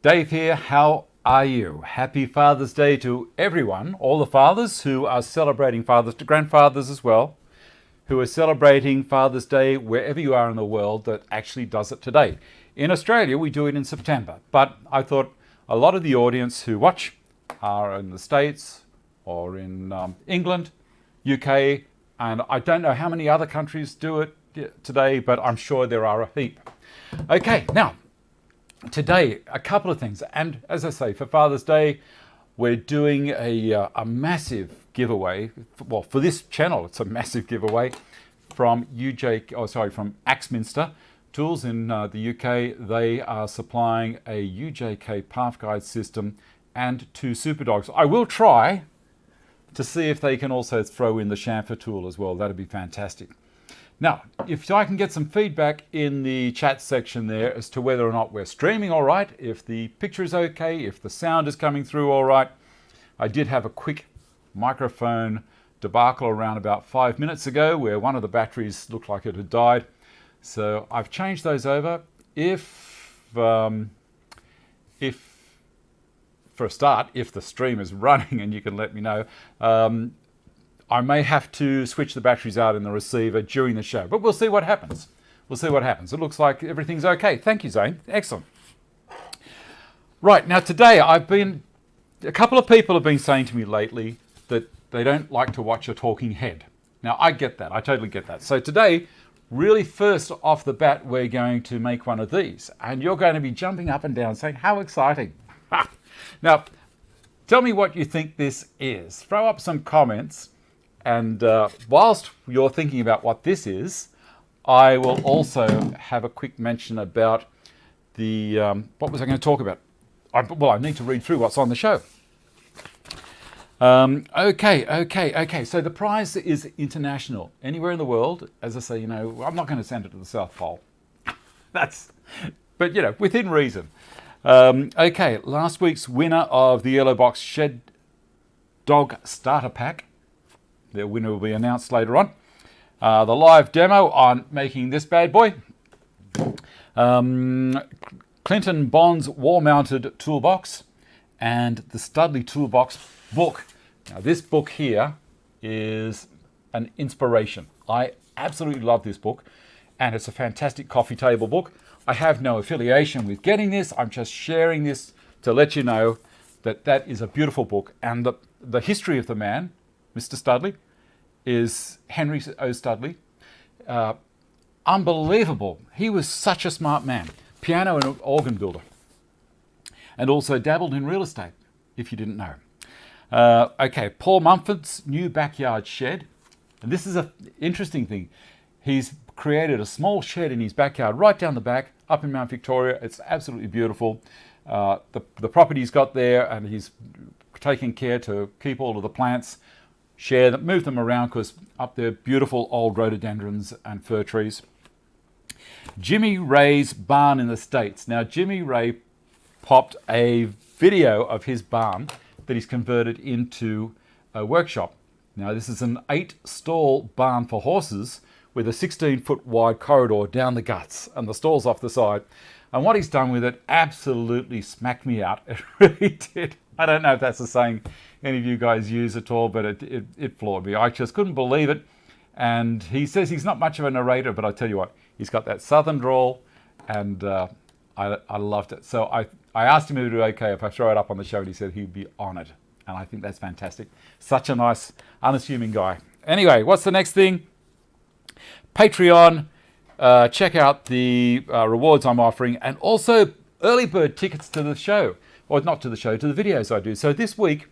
Dave here, how are you? Happy Father's Day to everyone, all the fathers who are celebrating Father's Day, grandfathers as well, who are celebrating Father's Day wherever you are in the world that actually does it today. In Australia, we do it in September, but I thought a lot of the audience who watch are in the States or in England, UK, and I don't know how many other countries do it today, but I'm sure there are a heap. Okay, now, today, a couple of things. And as I say, for Father's Day, we're doing a massive giveaway. Well, for this channel, it's a massive giveaway from from Axminster Tools in the UK. They are supplying a UJK Parf guide system and 2 super dogs. I will try to see if they can also throw in the chamfer tool as well. That'd be fantastic. Now, if I can get some feedback in the chat section there as to whether or not we're streaming all right, if the picture is okay, if the sound is coming through all right. I did have a quick microphone debacle around about 5 minutes ago where one of the batteries looked like it had died. So I've changed those over. If for a start, if the stream is running and you can let me know, I may have to switch the batteries out in the receiver during the show, but we'll see what happens. We'll see what happens. It looks like everything's okay. Thank you, Zane. Excellent. Right, now today a couple of people have been saying to me lately that they don't like to watch a talking head. Now I get that, I totally get that. So today, really first off the bat, we're going to make one of these and you're going to be jumping up and down saying, how exciting. Now, tell me what you think this is. Throw up some comments. And whilst you're thinking about what this is, I will also have a quick mention about the, what was I going to talk about? I need to read through what's on the show. Okay. So the prize is international. Anywhere in the world, as I say, I'm not going to send it to the South Pole. But within reason. Okay, last week's winner of the Yellowbox Shed Dog Starter Pack. Their winner will be announced later on. The live demo on making this bad boy. Clinton Bond's wall-mounted toolbox and the Studley toolbox book. Now this book here is an inspiration. I absolutely love this book and it's a fantastic coffee table book. I have no affiliation with getting this. I'm just sharing this to let you know that that is a beautiful book. And the history of the man, Mr. Studley, is Henry O. Studley. Unbelievable. He was such a smart man. Piano and organ builder. And also dabbled in real estate, if you didn't know. Okay, Paul Mumford's new backyard shed. And this is an interesting thing. He's created a small shed in his backyard right down the back, up in Mount Victoria. It's absolutely beautiful. The property he's got there, and he's taking care to keep all of the plants, share them, move them around because up there, beautiful old rhododendrons and fir trees. Jimmy Ray's barn in the States. Now, Jimmy Ray popped a video of his barn that he's converted into a workshop. Now, this is an 8-stall barn for horses with a 16-foot wide corridor down the guts and the stalls off the side. And what he's done with it absolutely smacked me out. It really did. I don't know if that's the saying any of you guys use at all, but it floored me. I just couldn't believe it. And he says he's not much of a narrator, but I tell you what, he's got that southern drawl, and I loved it. So I asked him if it would be okay if I throw it up on the show, and he said he'd be honoured. And I think that's fantastic. Such a nice, unassuming guy. Anyway, what's the next thing? Patreon. Check out the rewards I'm offering, and also early bird tickets to the show. Or not to the show, to the videos I do. So this week,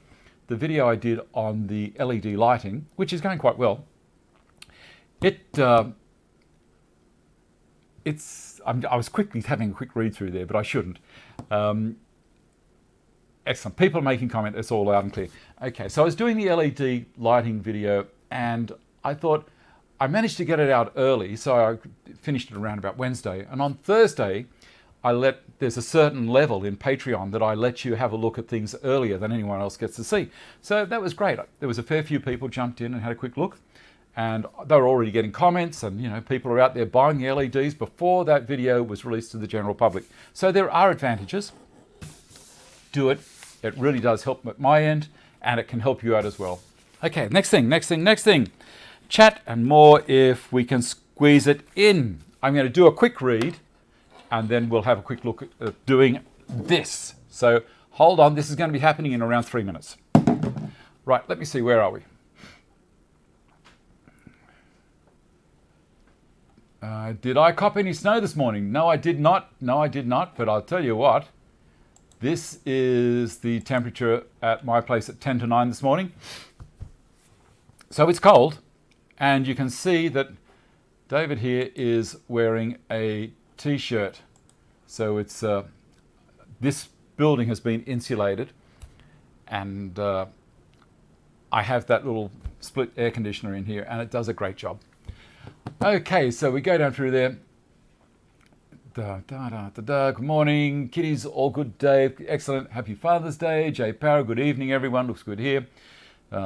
the video I did on the LED lighting, which is going quite well, I was quickly having a quick read through there, but I shouldn't. Excellent. People are making comment. It's all loud and clear. Okay, so I was doing the LED lighting video, and I thought I managed to get it out early, so I finished it around about Wednesday. And on Thursday, there's a certain level in Patreon that I let you have a look at things earlier than anyone else gets to see. So that was great. There was a fair few people jumped in and had a quick look. And they were already getting comments, and people are out there buying the LEDs before that video was released to the general public. So there are advantages. do it. It really does help at my end, and it can help you out as well. Okay, next thing. Chat and more if we can squeeze it in. I'm going to do a quick read, and then we'll have a quick look at doing this. So hold on, this is going to be happening in around 3 minutes. Right, let me see, where are we? Did I cop any snow this morning? No, I did not. But I'll tell you what. This is the temperature at my place at 10 to 9 this morning. So it's cold. And you can see that David here is wearing a t-shirt. So it's this building has been insulated. And I have that little split air conditioner in here, and it does a great job. Okay, so we go down through there. Good morning. Kitty's all good, Dave. Excellent. Happy Father's Day. Jay Power, good evening, everyone. Looks good here.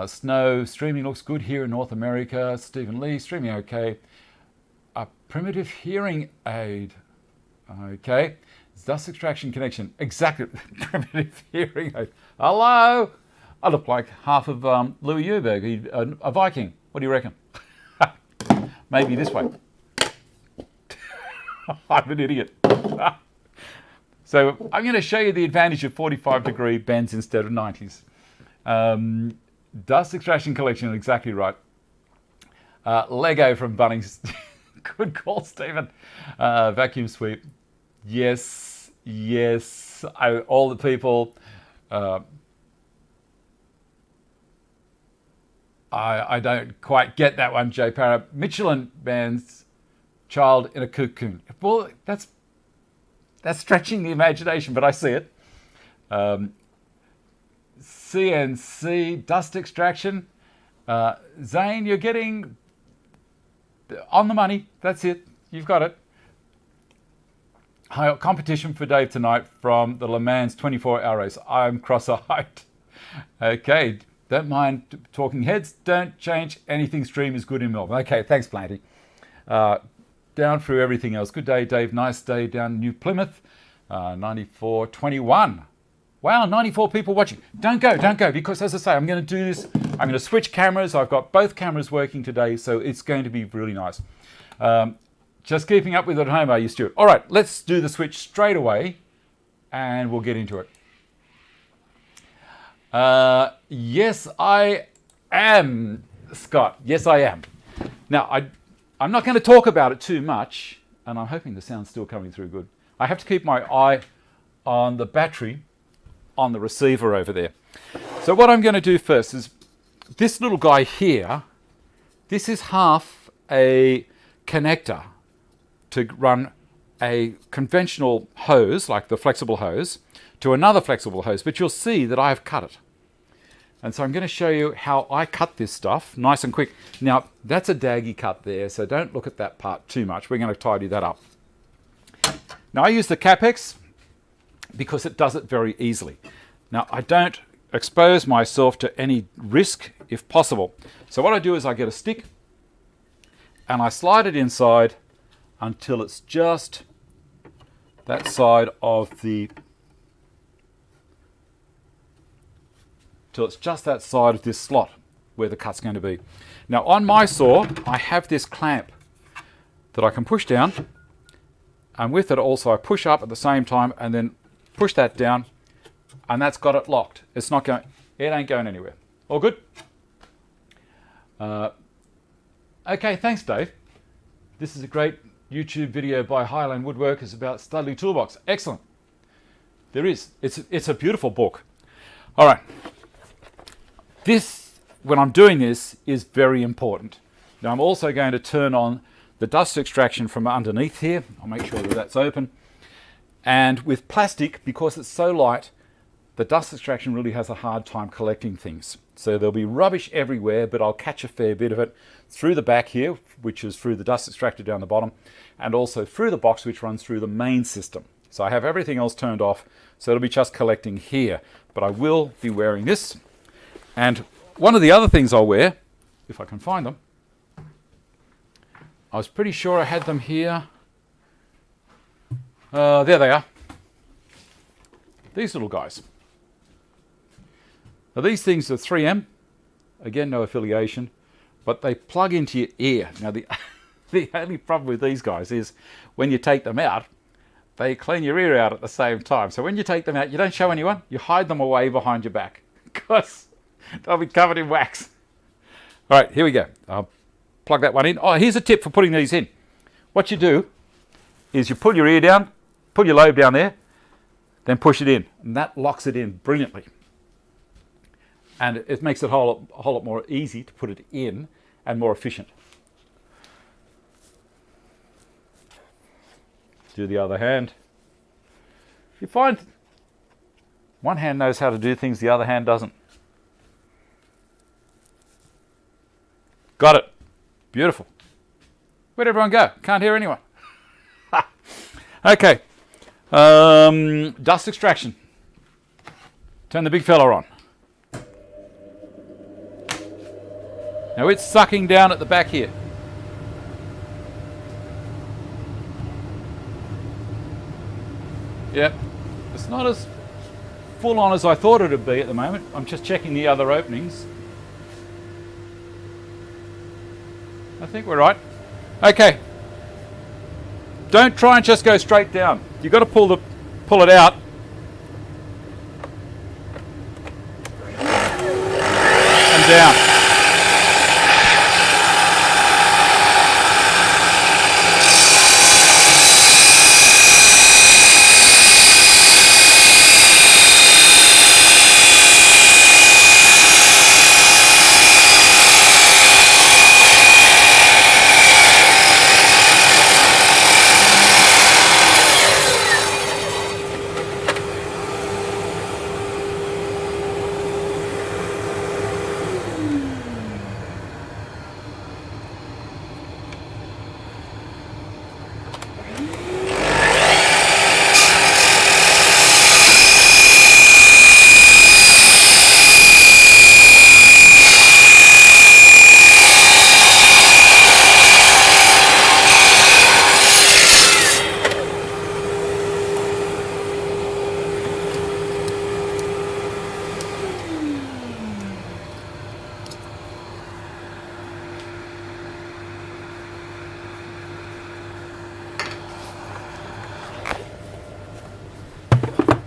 Snow, streaming looks good here in North America. Stephen Lee, streaming okay. A primitive hearing aid. Okay. Dust extraction connection. Exactly. Primitive hearing aid. Hello. I look like half of Louis Uberg, a Viking. What do you reckon? Maybe this way. I'm an idiot. So I'm going to show you the advantage of 45-degree bends instead of 90s. Dust extraction collection, exactly right. Lego from Bunnings. Good call, Stephen. Vacuum sweep. Yes. All the people. I don't quite get that one, Jay Parra. Michelin man's child in a cocoon. Well, that's stretching the imagination, but I see it. CNC, dust extraction. Zane, you're getting on the money. That's it. You've got it. Competition for Dave tonight from the Le Mans 24-hour race. I'm cross-eyed. Okay. Don't mind talking heads. Don't change anything. Stream is good in Melbourne. Okay, thanks, Planty. Down through everything else. Good day, Dave. Nice day down in New Plymouth. 94.21. Wow, 94 people watching. Don't go, because as I say, I'm going to do this. I'm going to switch cameras. I've got both cameras working today, so it's going to be really nice. Just keeping up with it at home, are you, Stuart? All right, let's do the switch straight away, and we'll get into it. Yes, I am, Scott. Yes, I am. Now, I'm not going to talk about it too much, and I'm hoping the sound's still coming through good. I have to keep my eye on the battery on the receiver over there. So what I'm going to do first is this little guy here. This is half a connector to run a conventional hose, like the flexible hose, to another flexible hose, but you'll see that I have cut it. And so I'm going to show you how I cut this stuff nice and quick. Now, that's a daggy cut there, so don't look at that part too much. We're going to tidy that up. Now, I use the Capex because it does it very easily. Now, I don't expose myself to any risk if possible. So what I do is I get a stick and I slide it inside until it's just that side of the this slot where the cut's going to be. Now on my saw, I have this clamp that I can push down, and with it also I push up at the same time and then push that down, and that's got it locked. It ain't going anywhere. All good? Okay, thanks, Dave. This is a great YouTube video by Highland Woodworkers about Studley Toolbox. Excellent. There is. It's a beautiful book. All right. This, when I'm doing this, is very important. Now I'm also going to turn on the dust extraction from underneath here. I'll make sure that that's open. And with plastic, because it's so light, the dust extraction really has a hard time collecting things. So there'll be rubbish everywhere, but I'll catch a fair bit of it through the back here, which is through the dust extractor down the bottom, and also through the box, which runs through the main system. So I have everything else turned off, so it'll be just collecting here. But I will be wearing this. And one of the other things I'll wear, if I can find them, I was pretty sure I had them here. There they are. These little guys. Now these things are 3M, again no affiliation, but they plug into your ear. Now the only problem with these guys is when you take them out, they clean your ear out at the same time. So when you take them out, you don't show anyone, you hide them away behind your back because they'll be covered in wax. All right, here we go. I'll plug that one in. Oh, here's a tip for putting these in. What you do is you pull your ear down, pull your lobe down there, then push it in, and that locks it in brilliantly. And it makes it a whole lot more easy to put it in and more efficient. Do the other hand. You find one hand knows how to do things, the other hand doesn't. Got it. Beautiful. Where'd everyone go? Can't hear anyone. Okay. Dust extraction. Turn the big fella on. Now it's sucking down at the back here. Yep, it's not as full on as I thought it would be at the moment. I'm just checking the other openings. I think we're right. Okay. Don't try and just go straight down. You've got to pull it out. And down.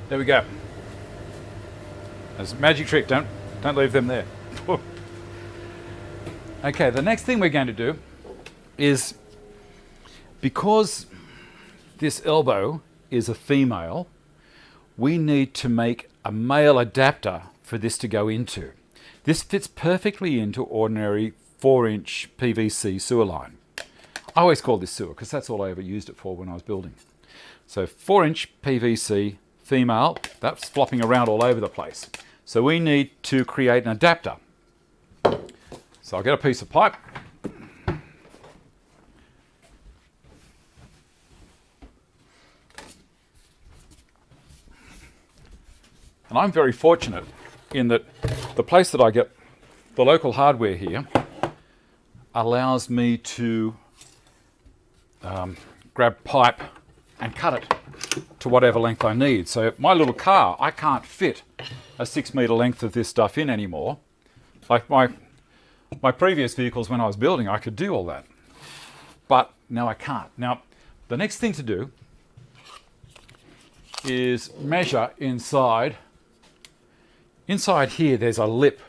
There we go. That's a magic trick. Don't leave them there. Okay, the next thing we're going to do is, because this elbow is a female, we need to make a male adapter for this to go into. This fits perfectly into ordinary 4-inch PVC sewer line. I always call this sewer because that's all I ever used it for when I was building. So 4-inch PVC female, that's flopping around all over the place. So we need to create an adapter. So I'll get a piece of pipe. And I'm very fortunate in that the place that I get the local hardware here allows me to grab pipe and cut it to whatever length I need. So my little car, I can't fit a 6 metre length of this stuff in anymore. Like my previous vehicles when I was building, I could do all that. But now I can't. Now, the next thing to do is measure inside. Inside here, there's a lip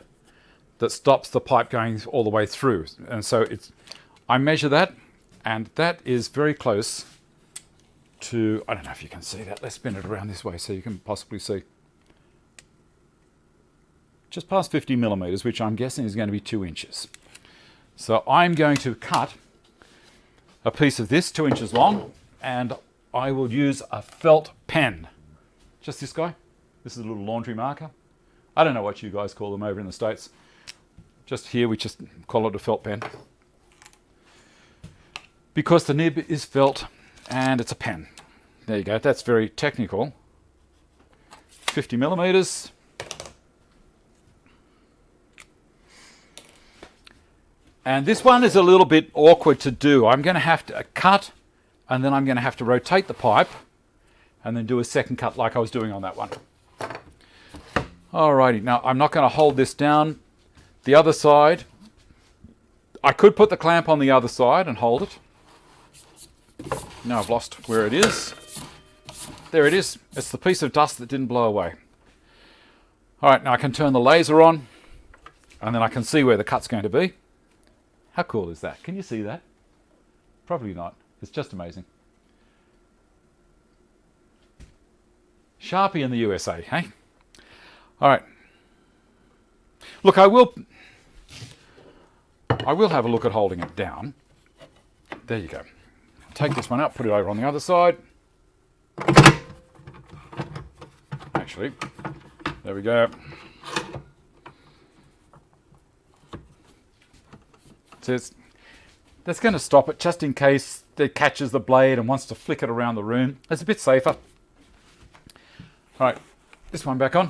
that stops the pipe going all the way through. And so I measure that, and that is very close to, I don't know if you can see that. Let's spin it around this way so you can possibly see. Just past 50 millimeters, which I'm guessing is going to be 2 inches. So I'm going to cut a piece of this 2 inches long, and I will use a felt pen. Just this guy. This is a little laundry marker. I don't know what you guys call them over in the States. Just here we just call it a felt pen. Because the nib is felt and it's a pen. There you go, that's very technical. 50 millimeters. And this one is a little bit awkward to do. I'm going to have to cut, and then I'm going to have to rotate the pipe and then do a second cut like I was doing on that one. Alrighty, now I'm not going to hold this down. The other side, I could put the clamp on the other side and hold it. Now I've lost where it is. There it is. It's the piece of dust that didn't blow away. Alright, now I can turn the laser on and then I can see where the cut's going to be. How cool is that? Can you see that? Probably not. It's just amazing. Sharpie in the USA, hey? Alright. Look, I will have a look at holding it down. There you go. Take this one out, put it over on the other side. Actually, there we go. So that's going to stop it just in case it catches the blade and wants to flick it around the room. It's a bit safer. All right, this one back on.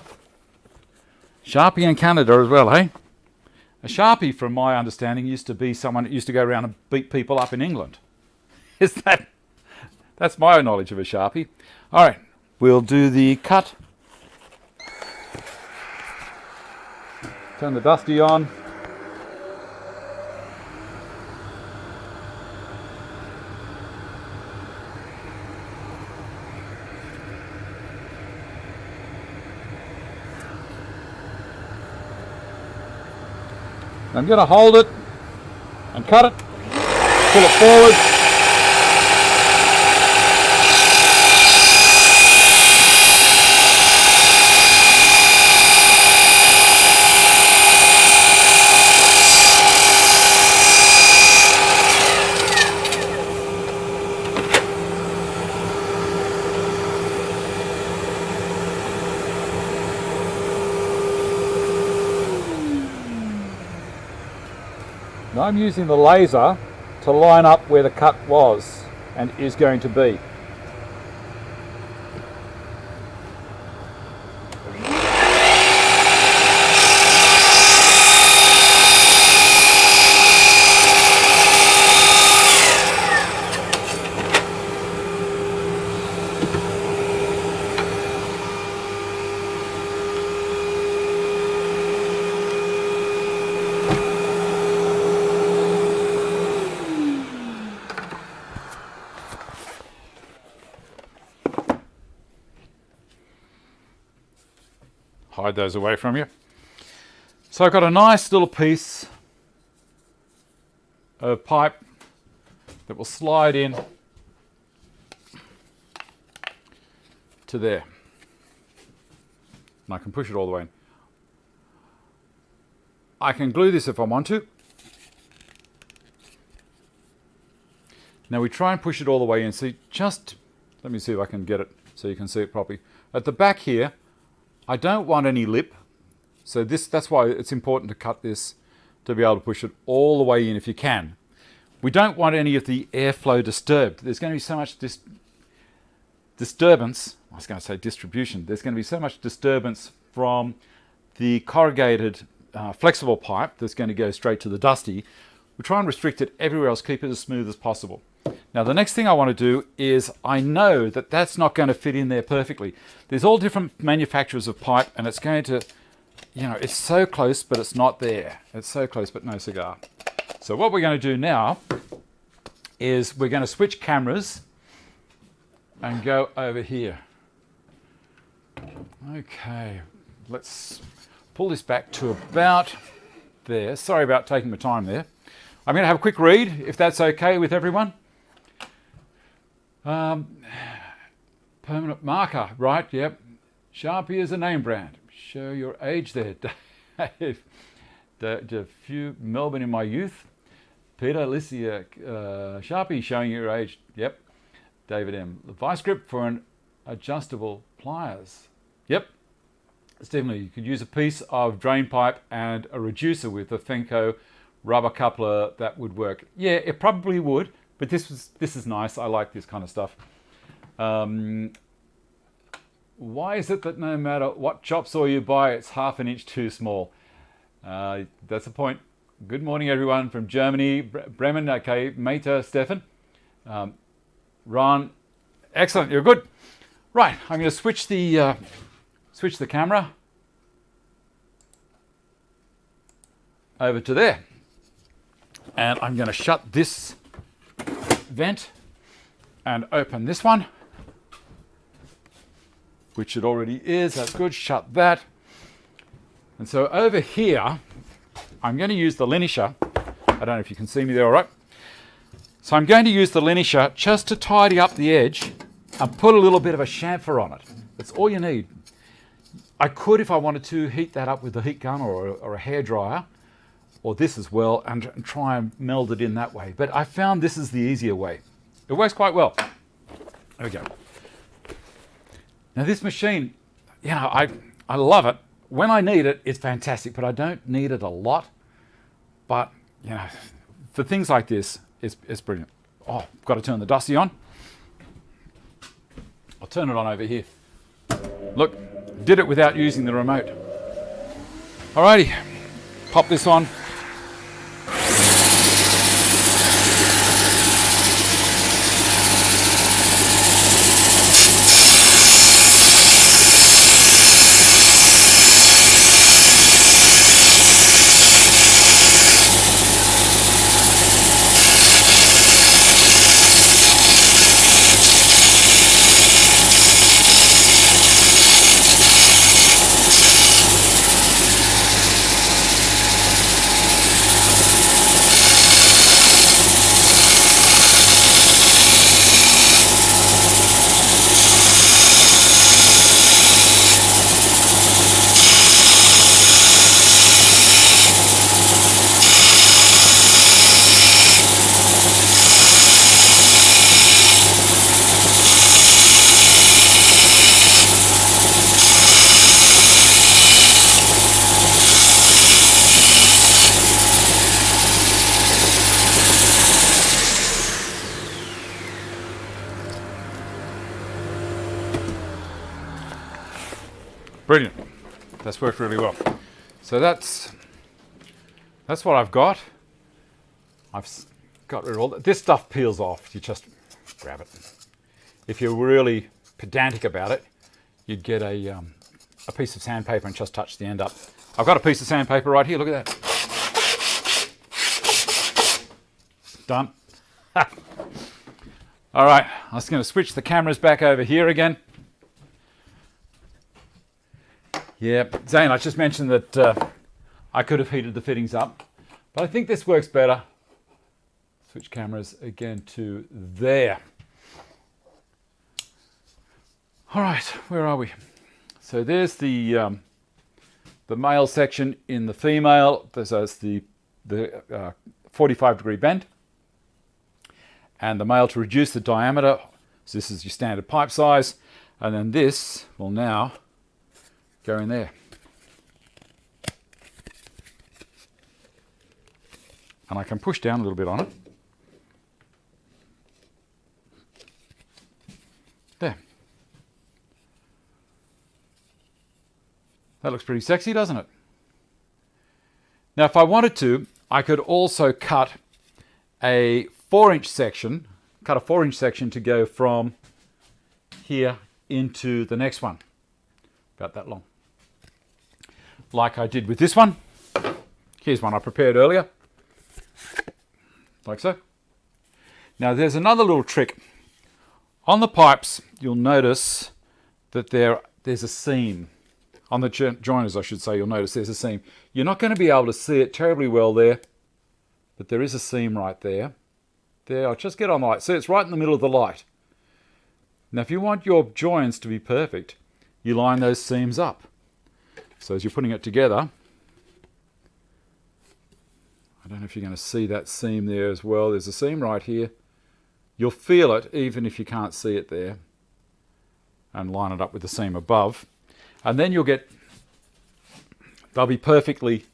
Sharpie in Canada as well, hey? A Sharpie, from my understanding, used to be someone that used to go around and beat people up in England. That's my knowledge of a Sharpie. All right, we'll do the cut. Turn the dusty on. I'm going to hold it and cut it, pull it forward. Now I'm using the laser to line up where the cut was and is going to be. Hide those away from you. So I've got a nice little piece of pipe that will slide in to there. And I can push it all the way in. I can glue this if I want to. Now we try and push it all the way in. See, just, let me see if I can get it so you can see it properly. At the back here, I don't want any lip, so that's why it's important to cut this to be able to push it all the way in if you can. We don't want any of the airflow disturbed. There's going to be so much disturbance, I was going to say distribution, there's going to be so much disturbance from the corrugated flexible pipe that's going to go straight to the dusty. We try and restrict it everywhere else, keep it as smooth as possible. Now the next thing I want to do is, I know that that's not going to fit in there perfectly. There's all different manufacturers of pipe and it's going to, you know, it's so close but it's not there. It's so close but no cigar. So what we're going to do now is we're going to switch cameras and go over here. Okay, let's pull this back to about there. Sorry about taking my time there. I'm going to have a quick read, if that's okay with everyone. Permanent marker, right? Yep. Sharpie is a name brand. Show your age there, Dave. The few Melbourne in my youth. Peter, Alicia, Sharpie showing your age. Yep. David M. The vice grip for an adjustable pliers. Yep. Definitely, you could use a piece of drain pipe and a reducer with a Fenco rubber coupler. That would work. Yeah, it probably would. But this is nice. I like this kind of stuff. Why is it that no matter what chop saw you buy, it's half an inch too small? That's the point. Good morning, everyone from Germany. Bremen, okay. Meta, Stefan. Ron, excellent. You're good. Right, I'm going to switch the camera. over to there. And I'm going to shut this vent and open this one, which it already is. That's good. Shut that. And so over here, I'm going to use the linisher. I don't know if you can see me there all right. So I'm going to use the linisher just to tidy up the edge and put a little bit of a chamfer on it. That's all you need. I could, if I wanted to, heat that up with a heat gun or a hairdryer, or this as well, and try and meld it in that way. But I found this is the easier way. It works quite well. There we go. Now this machine, you know, I love it. When I need it, it's fantastic, but I don't need it a lot. But, you know, for things like this, it's brilliant. Oh, I've got to turn the Dusty on. I'll turn it on over here. Look, did it without using the remote. Alrighty, pop this on. Brilliant. That's worked really well. So that's what I've got. I've got rid of all that. This stuff peels off. You just grab it. If you're really pedantic about it, you'd get a piece of sandpaper and just touch the end up. I've got a piece of sandpaper right here. Look at that. Done. All right. I'm just going to switch the cameras back over here again. Yeah, Zane, I just mentioned that I could have heated the fittings up, but I think this works better. Switch cameras again to there. All right, where are we? So there's the male section in the female. There's the 45-degree bend, and the male to reduce the diameter. So this is your standard pipe size, and then this will now go in there. And I can push down a little bit on it. There. That looks pretty sexy, doesn't it? Now, if I wanted to, I could also cut a 4-inch section, to go from here into the next one. About that long. Like I did with this one. Here's one I prepared earlier. Like so. Now there's another little trick. On the pipes, you'll notice that there's a seam. On the joiners, I should say, you'll notice there's a seam. You're not going to be able to see it terribly well there, but there is a seam right there. There, I'll just get on the light. See, it's right in the middle of the light. Now if you want your joins to be perfect, you line those seams up. So as you're putting it together, I don't know if you're going to see that seam there as well. There's a seam right here. You'll feel it even if you can't see it there. And line it up with the seam above. And then they'll be perfectly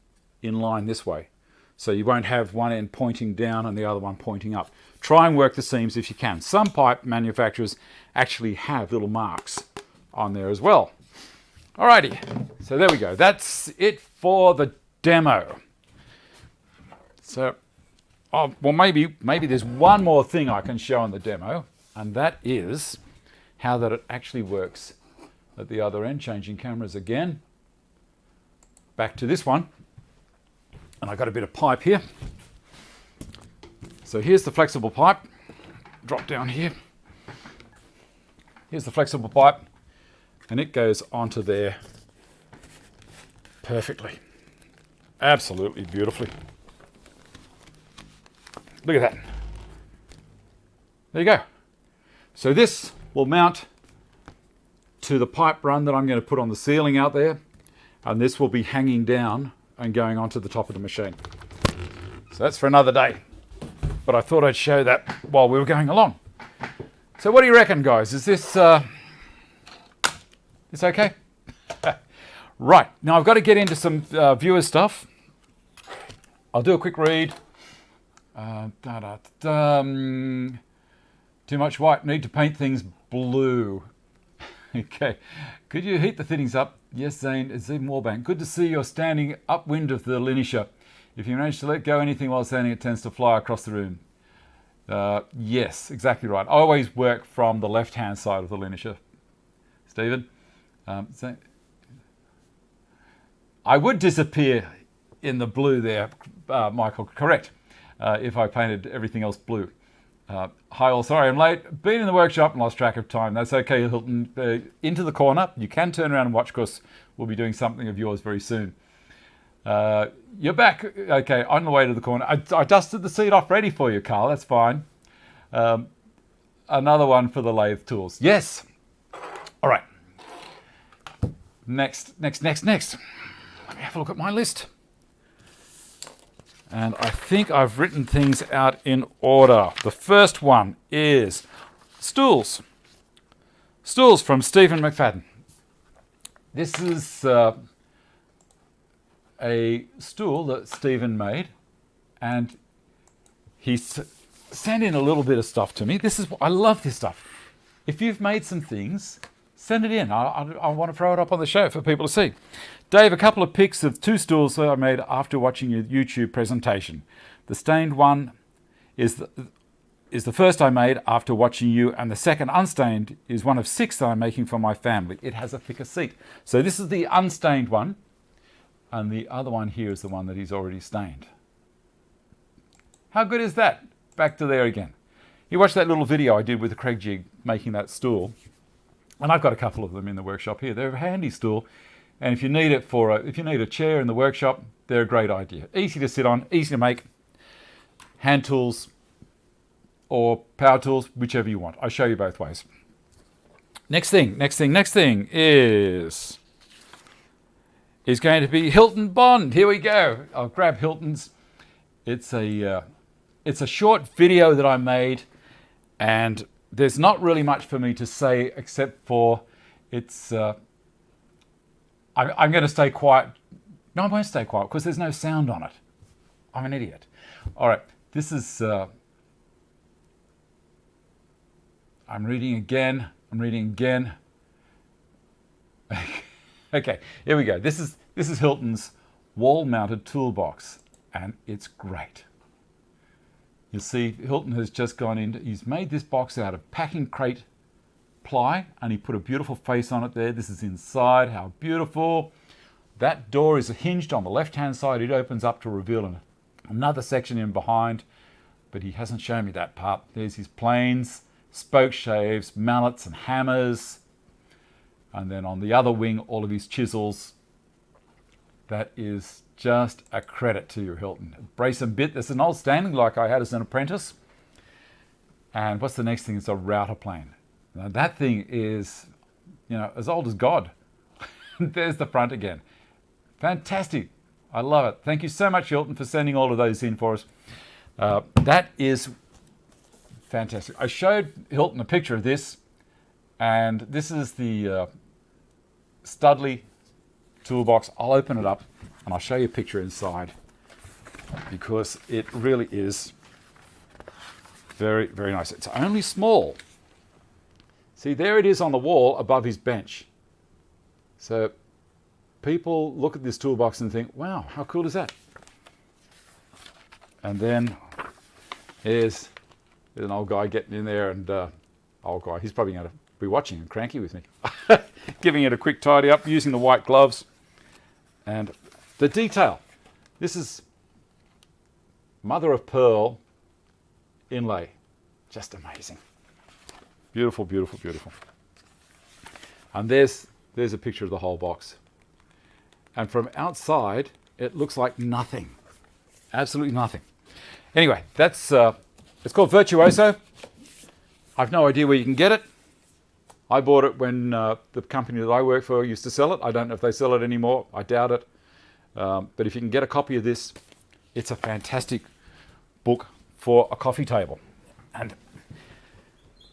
in line this way. So you won't have one end pointing down and the other one pointing up. Try and work the seams if you can. Some pipe manufacturers actually have little marks on there as well. Alrighty, so there we go. That's it for the demo. So, well, maybe there's one more thing I can show in the demo, and that is how that it actually works at the other end. Changing cameras again. Back to this one. And I've got a bit of pipe here. So here's the flexible pipe. Drop down here. Here's the flexible pipe. And it goes onto there perfectly. Absolutely beautifully. Look at that. There you go. So this will mount to the pipe run that I'm going to put on the ceiling out there. And this will be hanging down and going onto the top of the machine. So that's for another day. But I thought I'd show that while we were going along. So what do you reckon, guys? Is this it's okay? Right, now I've got to get into some viewer stuff. I'll do a quick read. Too much white, need to paint things blue. Okay, could you heat the fittings up? Yes, Zane, it's Zane Warbank. Good to see you're standing upwind of the linisher. If you manage to let go anything while standing, it tends to fly across the room. Yes, exactly right. I always work from the left-hand side of the linisher. Stephen? I would disappear in the blue there, Michael, correct, if I painted everything else blue. Hi all, sorry I'm late. Been in the workshop and lost track of time. That's okay, Hilton. Into the corner. You can turn around and watch because we'll be doing something of yours very soon. You're back. Okay, on the way to the corner. I dusted the seat off ready for you, Carl. That's fine. Another one for the lathe tools. Yes. All right. Next. Let me have a look at my list. And I think I've written things out in order. The first one is stools. Stools from Stephen McFadden. This is a stool that Stephen made, and he sent in a little bit of stuff to me. I love this stuff. If you've made some things, send it in. I want to throw it up on the show for people to see. Dave, a couple of pics of two stools that I made after watching your YouTube presentation. The stained one is the first I made after watching you, and the second unstained is one of 6 that I'm making for my family. It has a thicker seat. So this is the unstained one, and the other one here is the one that he's already stained. How good is that? Back to there again. You watched that little video I did with the Craig jig making that stool, and I've got a couple of them in the workshop here. They're a handy stool, and if you need it if you need a chair in the workshop, they're a great idea. Easy to sit on, easy to make. Hand tools or power tools, whichever you want. I'll show you both ways. Next thing is going to be Hilton Bond. Here we go. I'll grab Hilton's. It's a short video that I made, and there's not really much for me to say except for it's. I'm going to stay quiet. No, I won't stay quiet because there's no sound on it. I'm an idiot. All right, this is. I'm reading again. Okay, here we go. This is Hilton's wall-mounted toolbox, and it's great. You see, Hilton has just gone in. He's made this box out of packing crate ply, and he put a beautiful face on it there. This is inside. How beautiful! That door is hinged on the left-hand side. It opens up to reveal another section in behind, but he hasn't shown me that part. There's his planes, spoke shaves, mallets, and hammers. And then on the other wing, all of his chisels. That is just a credit to you, Hilton. Brace and bit. There's an old Stanley like I had as an apprentice. And what's the next thing? It's a router plane. Now that thing is, as old as God. There's the front again. Fantastic. I love it. Thank you so much, Hilton, for sending all of those in for us. That is fantastic. I showed Hilton a picture of this, and this is the Studley toolbox. I'll open it up and I'll show you a picture inside because it really is very, very nice. It's only small. See, there it is on the wall above his bench. So people look at this toolbox and think, wow, how cool is that? And then here's an old guy getting in there, and old guy, he's probably going to be watching and cranky with me. Giving it a quick tidy up using the white gloves. And the detail. This is mother of pearl inlay. Just amazing. Beautiful, beautiful, beautiful. And there's a picture of the whole box. And from outside, it looks like nothing. Absolutely nothing. Anyway, that's it's called Virtuoso. I've no idea where you can get it. I bought it when the company that I work for used to sell it. I don't know if they sell it anymore. I doubt it. But if you can get a copy of this, it's a fantastic book for a coffee table. And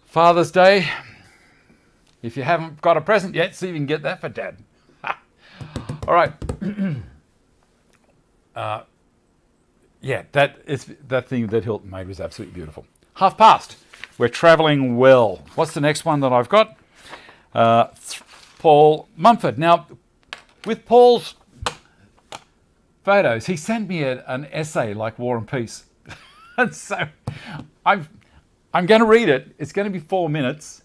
Father's Day, if you haven't got a present yet, see if you can get that for Dad. All right. Yeah, that thing that Hilton made was absolutely beautiful. 1:30. We're travelling well. What's the next one that I've got? Paul Mumford. Now, with Paul's photos, he sent me an essay like War and Peace. And so I'm going to read it. It's going to be 4 minutes.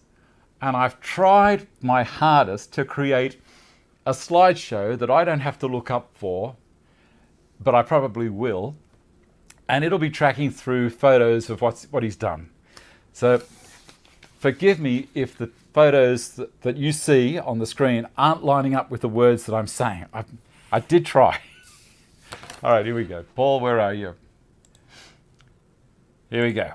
And I've tried my hardest to create a slideshow that I don't have to look up for, but I probably will. And it'll be tracking through photos of what he's done. So forgive me if the photos that you see on the screen aren't lining up with the words that I'm saying. I did try. All right, here we go. Paul, where are you? Here we go.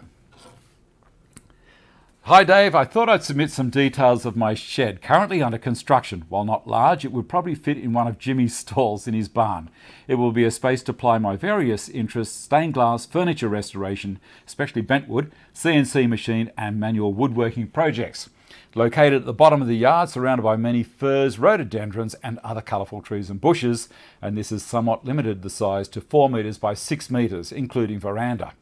Hi Dave, I thought I'd submit some details of my shed, currently under construction. While not large, it would probably fit in one of Jimmy's stalls in his barn. It will be a space to apply my various interests: stained glass, furniture restoration, especially bentwood, CNC machine and manual woodworking projects. Located at the bottom of the yard, surrounded by many firs, rhododendrons and other colourful trees and bushes, and this has somewhat limited the size to 4 metres by 6 metres, including veranda.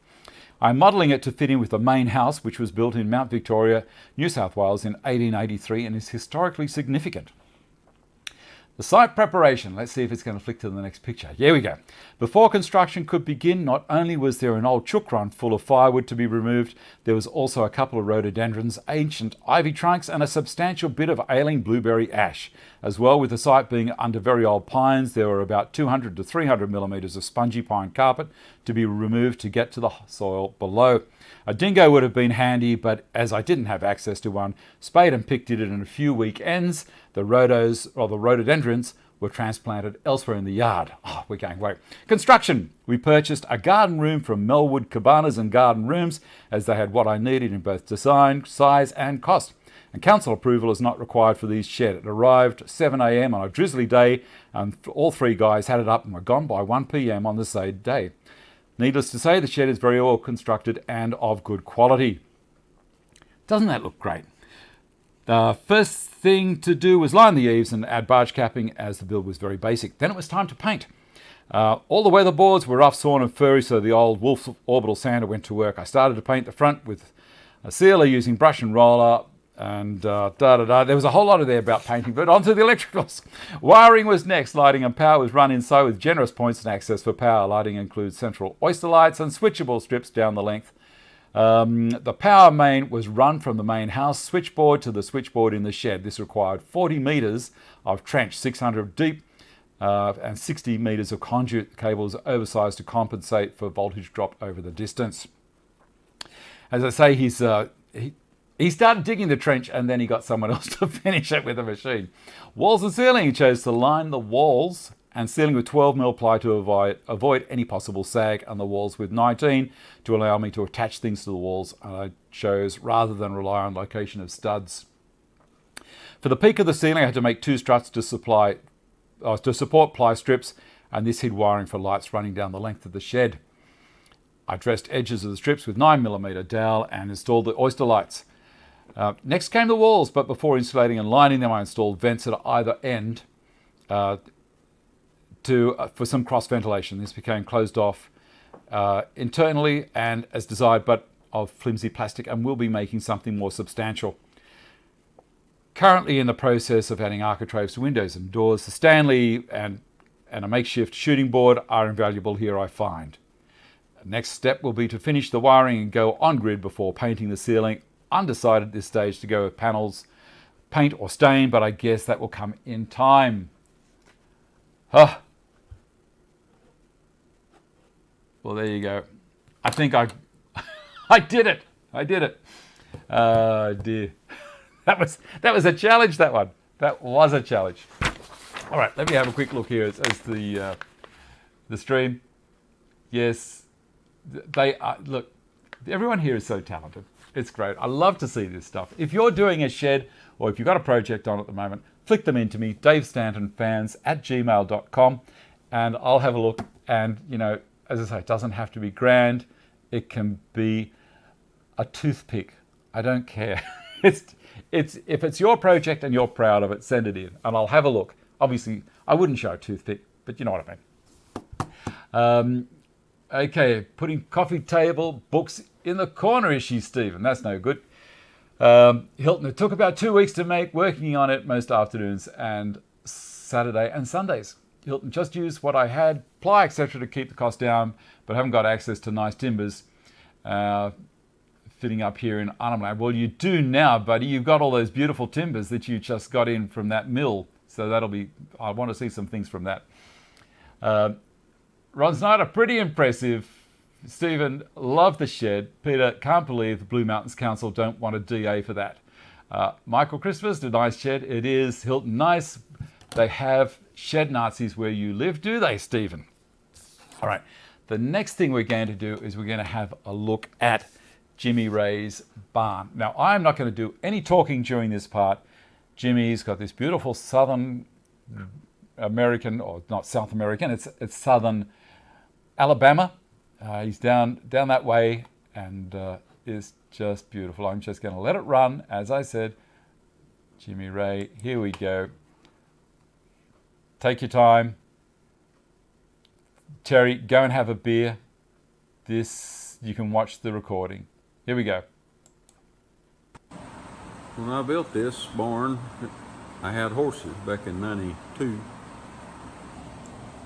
I'm modelling it to fit in with the main house, which was built in Mount Victoria, New South Wales in 1883 and is historically significant. The site preparation. Let's see if it's going to flick to the next picture. Here we go. Before construction could begin, not only was there an old chook run full of firewood to be removed, there was also a couple of rhododendrons, ancient ivy trunks and a substantial bit of ailing blueberry ash. As well, with the site being under very old pines, there were about 200 to 300 millimetres of spongy pine carpet to be removed to get to the soil below. A dingo would have been handy, but as I didn't have access to one, spade and picked it in a few weekends. The rhododendrons were transplanted elsewhere in the yard. Oh, we're going great. Construction. We purchased a garden room from Melwood Cabanas and Garden Rooms, as they had what I needed in both design, size and cost. And council approval is not required for these shed. It arrived 7 a.m. on a drizzly day, and all 3 guys had it up and were gone by 1 p.m. on the same day. Needless to say, the shed is very well constructed and of good quality. Doesn't that look great? The first thing to do was line the eaves and add barge capping, as the build was very basic. Then it was time to paint. All the weatherboards were rough, sawn and furry, so the old Wolf orbital sander went to work. I started to paint the front with a sealer using brush and roller, and There was a whole lot of there about painting, but onto the electricals. Wiring was next. Lighting and power was run inside with generous points and access for power. Lighting includes central oyster lights and switchable strips down the length. The power main was run from the main house switchboard to the switchboard in the shed. This required 40 metres of trench, 600 deep, and 60 metres of conduit cables oversized to compensate for voltage drop over the distance. As I say, he started digging the trench and then he got someone else to finish it with a machine. Walls and ceiling. He chose to line the walls and ceiling with 12mm ply to avoid any possible sag, and the walls with 19 to allow me to attach things to the walls. And I chose, rather than rely on location of studs. For the peak of the ceiling, I had to make 2 struts to support ply strips, and this hid wiring for lights running down the length of the shed. I dressed edges of the strips with 9mm dowel and installed the oyster lights. Next came the walls, but before insulating and lining them, I installed vents at either end for some cross ventilation. This became closed off internally and as desired, but of flimsy plastic, and will be making something more substantial. Currently in the process of adding architraves to windows and doors. The Stanley and a makeshift shooting board are invaluable here, I find. Next step will be to finish the wiring and go on grid before painting the ceiling. Undecided at this stage to go with panels, paint or stain, but I guess that will come in time. Well, there you go. I think I did it. I did it. Oh dear. That was a challenge, that one. That was a challenge. All right, let me have a quick look here as the stream. Yes, they are. Look, everyone here is so talented. It's great. I love to see this stuff. If you're doing a shed or if you've got a project on at the moment, flick them into me, davestantonfans@gmail.com, and I'll have a look. And, you know, as I say, it doesn't have to be grand. It can be a toothpick. I don't care. If it's your project and you're proud of it, send it in and I'll have a look. Obviously, I wouldn't show a toothpick, but you know what I mean. Okay, putting coffee table, books in the corner issue, Stephen. That's no good. Hilton, it took about 2 weeks to make, working on it most afternoons and Saturday and Sundays. Hilton, just used what I had, ply, etc. to keep the cost down, but haven't got access to nice timbers fitting up here in Arnhem Land. Well, you do now, buddy. You've got all those beautiful timbers that you just got in from that mill. So that'll be, I want to see some things from that. Ron Snyder, pretty impressive. Stephen, love the shed. Peter, can't believe the Blue Mountains Council don't want a DA for that. Michael Christmas, a nice shed. It is. Hilton, nice. They have shed Nazis where you live, do they, Stephen? All right. The next thing we're going to do is we're going to have a look at Jimmy Ray's barn. Now, I'm not going to do any talking during this part. Jimmy's got this beautiful Southern American, or not South American, it's Southern Alabama. He's down that way and is just beautiful. I'm just going to let it run. As I said, Jimmy Ray, here we go. Take your time. Terry, go and have a beer. This, you can watch the recording. Here we go. When I built this barn, I had horses back in '92.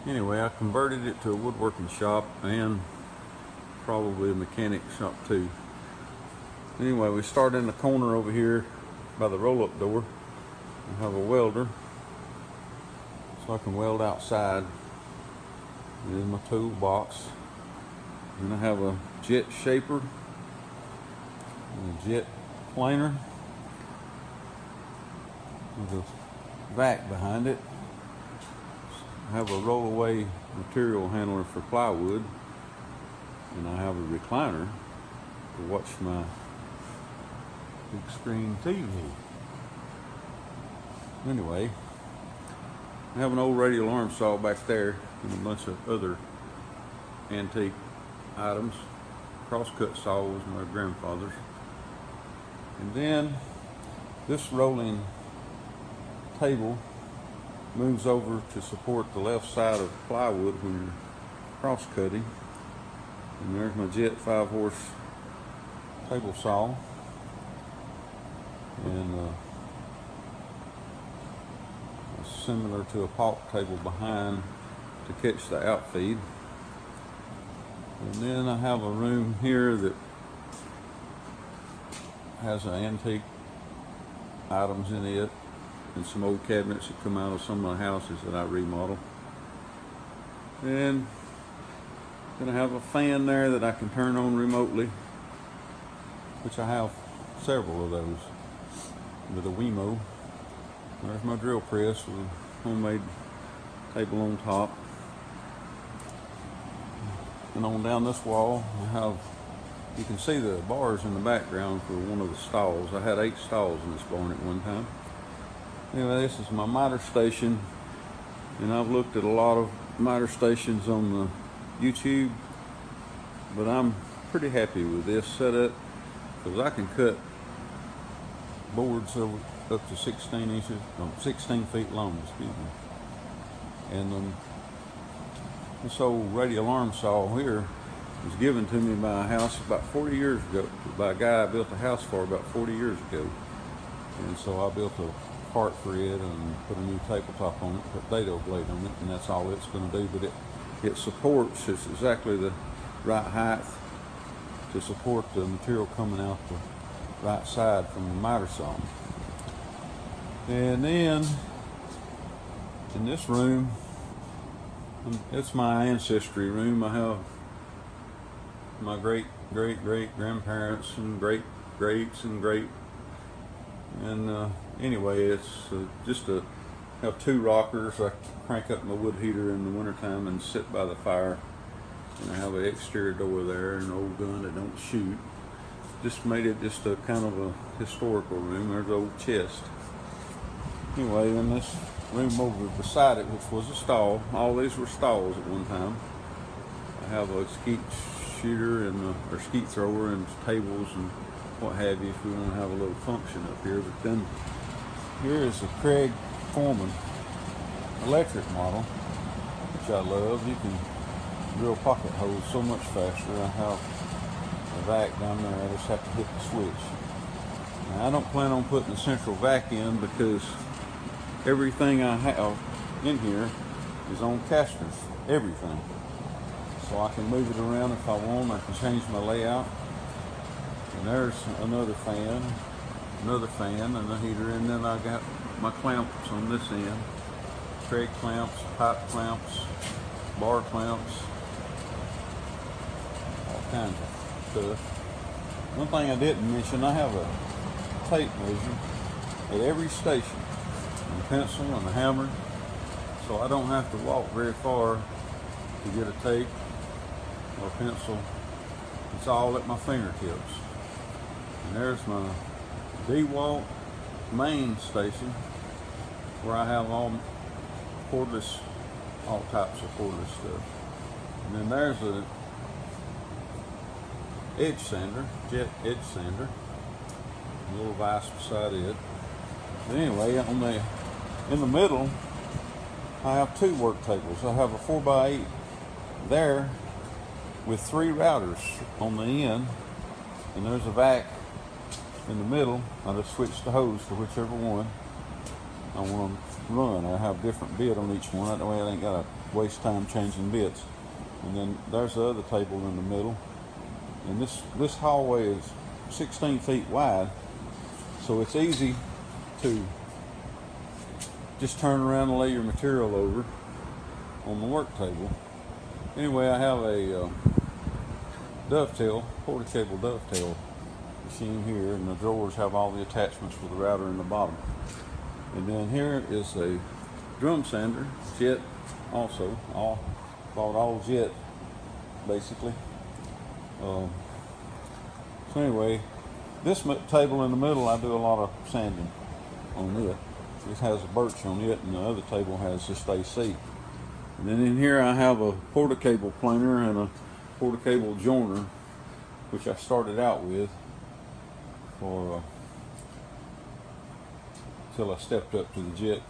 Anyway, I converted it to a woodworking shop and probably a mechanic shop too. Anyway, we start in the corner over here by the roll-up door. I have a welder, so I can weld outside. Here's my toolbox. And I have a jet shaper and a jet planer with a vac behind it. I have a rollaway material handler for plywood, and I have a recliner to watch my big screen TV. Anyway, I have an old radial arm saw back there and a bunch of other antique items. Crosscut saw was my grandfather's. And then this rolling table moves over to support the left side of plywood when you're cross cutting. And there's my Jet 5-horse table saw. And similar to a pulp table behind to catch the outfeed. And then I have a room here that has an antique items in it and some old cabinets that come out of some of the houses that I remodeled. And then I have a fan there that I can turn on remotely, which I have several of those with a Wemo. There's my drill press with a homemade table on top. And on down this wall, I have, you can see the bars in the background for one of the stalls. I had 8 stalls in this barn at one time. Anyway, this is my miter station, and I've looked at a lot of miter stations on the YouTube, but I'm pretty happy with this setup because I can cut boards up to 16 inches, no, 16 feet long, excuse me. And this old radial arm saw here was given to me by a house about 40 years ago, by a guy I built a house for about 40 years ago. And so I built a part for it and put a new tabletop on it, put dado blade on it, and that's all it's going to do. But it supports, it's exactly the right height to support the material coming out the right side from the miter saw. And then in this room, it's my ancestry room. I have my great grandparents and great greats and great. And anyway, it's just to have 2 rockers. I crank up my wood heater in the wintertime and sit by the fire. And I have an exterior door there and an old gun that don't shoot. Just made it just a kind of a historical room. There's an old chest. Anyway, in this room over beside it, which was a stall, all these were stalls at one time. I have a skeet shooter and or skeet thrower and tables and what have you if we want to have a little function up here. But then here is the Craig Foreman electric model, which I love. You can drill pocket holes so much faster. I have a vac down there. I just have to hit the switch. Now, I don't plan on putting the central vac in because everything I have in here is on casters. Everything. So I can move it around if I want. I can change my layout. And there's another fan, and a heater. And then I got my clamps on this end. Craig clamps, pipe clamps, bar clamps, all kinds of stuff. One thing I didn't mention, I have a tape measure at every station, and a pencil and a hammer, so I don't have to walk very far to get a tape or a pencil. It's all at my fingertips. And there's my DeWalt main station where I have all cordless, all types of cordless stuff. And then there's a edge sander, jet edge sander, a little vise beside it. But anyway, in the middle, I have 2 work tables. I have a 4x8 there with 3 routers on the end, and there's a vac in the middle. I just switch the hose to whichever one I want to run. I have a different bit on each one. That way I ain't got to waste time changing bits. And then there's the other table in the middle. And this hallway is 16 feet wide, so it's easy to just turn around and lay your material over on the work table. Anyway, I have a dovetail, quarter cable dovetail machine here, and the drawers have all the attachments for the router in the bottom. And then here is a drum sander, jet also, bought all jet basically. So anyway, this table in the middle, I do a lot of sanding on it. It has a birch on it, and the other table has just AC. And then in here I have a porta-cable planer and a porta-cable joiner, which I started out with for till I stepped up to the jet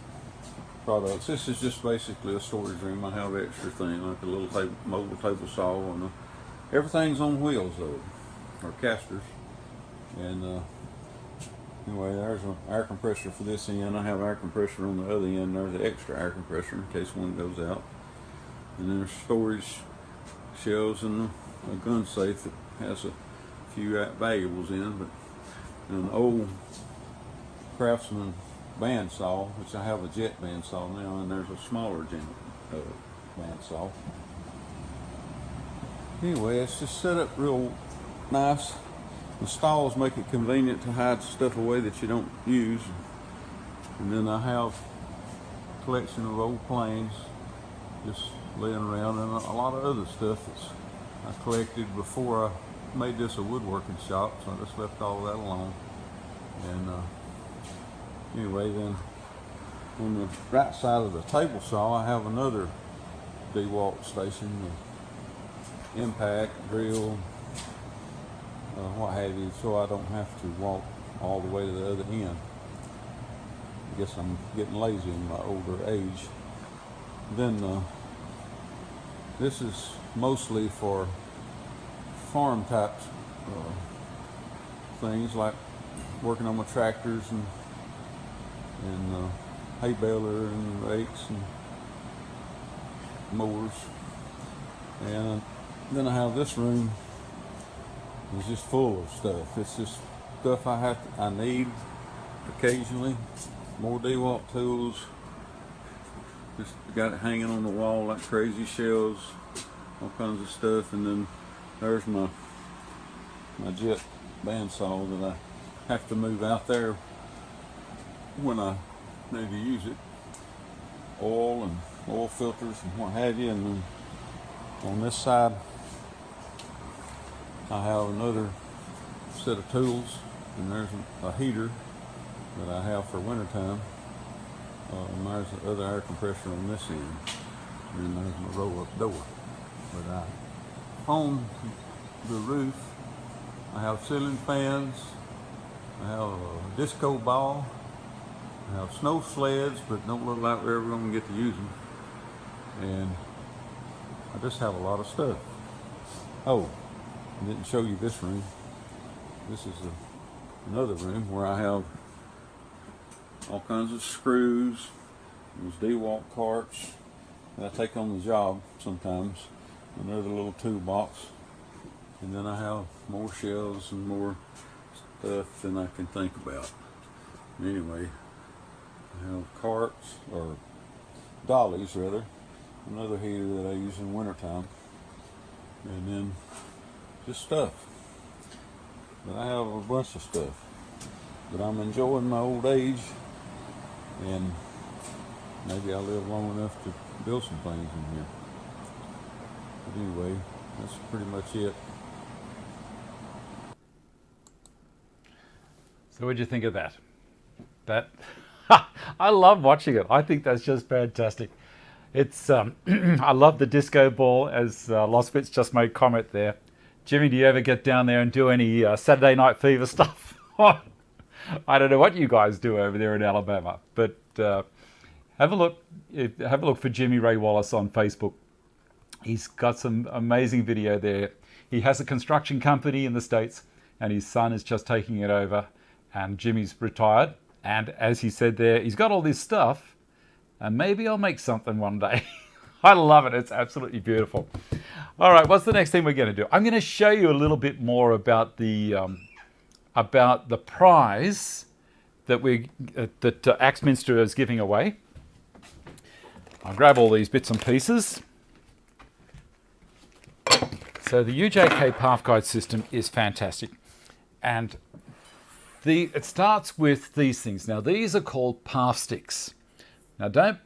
products. This is just basically a storage room. I have extra things like a little mobile table saw, and everything's on wheels though, or casters. And anyway, there's an air compressor for this end. I have air compressor on the other end. There's the extra air compressor in case one goes out. And then there's storage shelves and a gun safe that has a few valuables in. But an old Craftsman bandsaw, which I have a jet bandsaw now, and there's a smaller bandsaw. Anyway, it's just set up real nice. The stalls make it convenient to hide stuff away that you don't use. And then I have a collection of old planes just laying around, and a lot of other stuff that I collected before I made this a woodworking shop, so I just left all that alone. And anyway, then on the right side of the table saw, I have another DeWalt station, the impact, drill, what have you, so I don't have to walk all the way to the other end. I guess I'm getting lazy in my older age. Then this is mostly for farm type things, like working on my tractors and hay baler and rakes and mowers. And then I have this room. It's just full of stuff. It's just stuff I need occasionally. More DeWalt tools. Just got it hanging on the wall like crazy, shelves, all kinds of stuff. And then there's my jet bandsaw that I have to move out there when I need to use it. Oil and oil filters and what have you. And then on this side I have another set of tools, and there's a heater that I have for wintertime. And there's the other air compressor on this end, and then there's my roll-up door. But on the roof I have ceiling fans, I have a disco ball, I have snow sleds, but don't look like we're ever going to get to use them. And I just have a lot of stuff. Oh, I didn't show you this room. This is another room where I have all kinds of screws, those DeWalt carts that I take on the job sometimes, another little toolbox, and then I have more shelves and more stuff than I can think about. Anyway, I have carts, or dollies rather, another heater that I use in wintertime, and then just stuff. But I have a bunch of stuff. But I'm enjoying my old age, and maybe I'll live long enough to build some things in here. But anyway, that's pretty much it. So what do you think of that? I love watching it. I think that's just fantastic. It's I love the disco ball, as Loswitz just made comment there. Jimmy, do you ever get down there and do any Saturday Night Fever stuff? I don't know what you guys do over there in Alabama, but have a look. Have a look for Jimmy Ray Wallace on Facebook. He's got some amazing video there. He has a construction company in the States, and his son is just taking it over. And Jimmy's retired, and as he said there, he's got all this stuff, and maybe I'll make something one day. I love it. It's absolutely beautiful. All right, what's the next thing we're going to do? I'm going to show you a little bit more about the prize that Axminster is giving away. I'll grab all these bits and pieces. So the UJK Parf guide system is fantastic, and it starts with these things. Now, these are called Parf sticks. Now, don't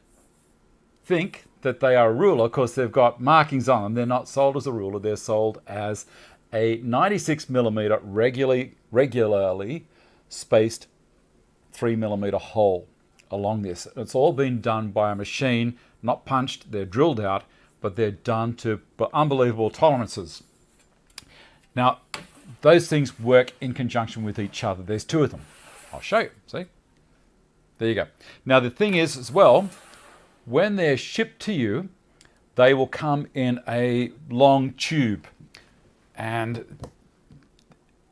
think that they are a ruler because they've got markings on them. They're not sold as a ruler. They're sold as a 96mm regularly spaced 3mm hole along this. It's all been done by a machine, not punched. They're drilled out, but they're done to unbelievable tolerances. Now, those things work in conjunction with each other. There's two of them. I'll show you. See? There you go. Now, the thing is as well, when they're shipped to you, they will come in a long tube. And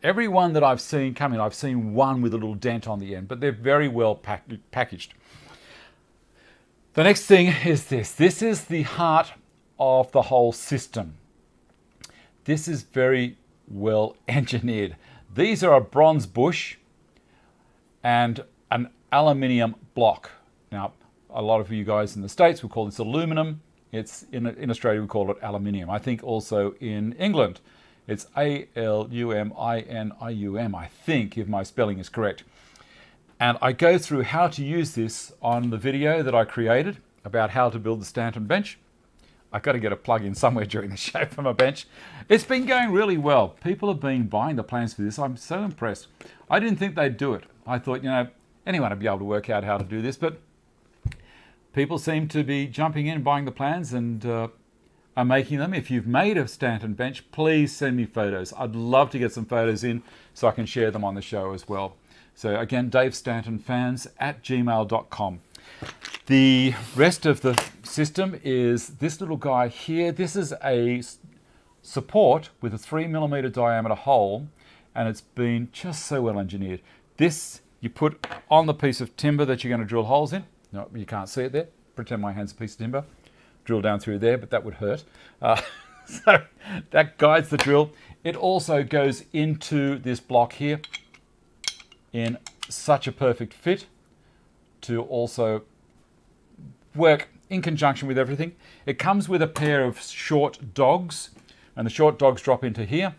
every one that I've seen come in, I've seen one with a little dent on the end, but they're very well packaged. The next thing is this. This is the heart of the whole system. This is very well engineered. These are a bronze bush and an aluminium block. Now, a lot of you guys in the States will call this aluminum. It's in Australia we call it aluminium. I think also in England it's ALUMINIUM, I think, if my spelling is correct. And I go through how to use this on the video that I created about how to build the Stanton bench. I've got to get a plug in somewhere during the show for my bench. It's been going really well. People have been buying the plans for this. I'm so impressed. I didn't think they'd do it. I thought, anyone would be able to work out how to do this, but people seem to be jumping in, buying the plans, and are making them. If you've made a Stanton bench, please send me photos. I'd love to get some photos in so I can share them on the show as well. So again, DaveStantonFans@gmail.com. The rest of the system is this little guy here. This is a support with a 3mm diameter hole, and it's been just so well engineered. This you put on the piece of timber that you're going to drill holes in. No, you can't see it there. Pretend my hand's a piece of timber. Drill down through there, but that would hurt. So that guides the drill. It also goes into this block here in such a perfect fit to also work in conjunction with everything. It comes with a pair of short dogs, and the short dogs drop into here,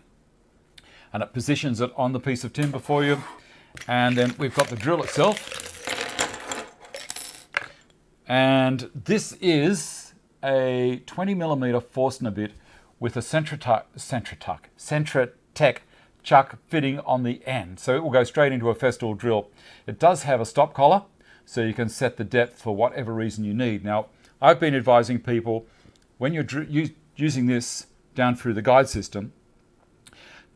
and it positions it on the piece of timber for you. And then we've got the drill itself. And this is a 20mm Forstner bit with a Centratec chuck fitting on the end. So it will go straight into a Festool drill. It does have a stop collar, so you can set the depth for whatever reason you need. Now, I've been advising people, when you're using this down through the guide system,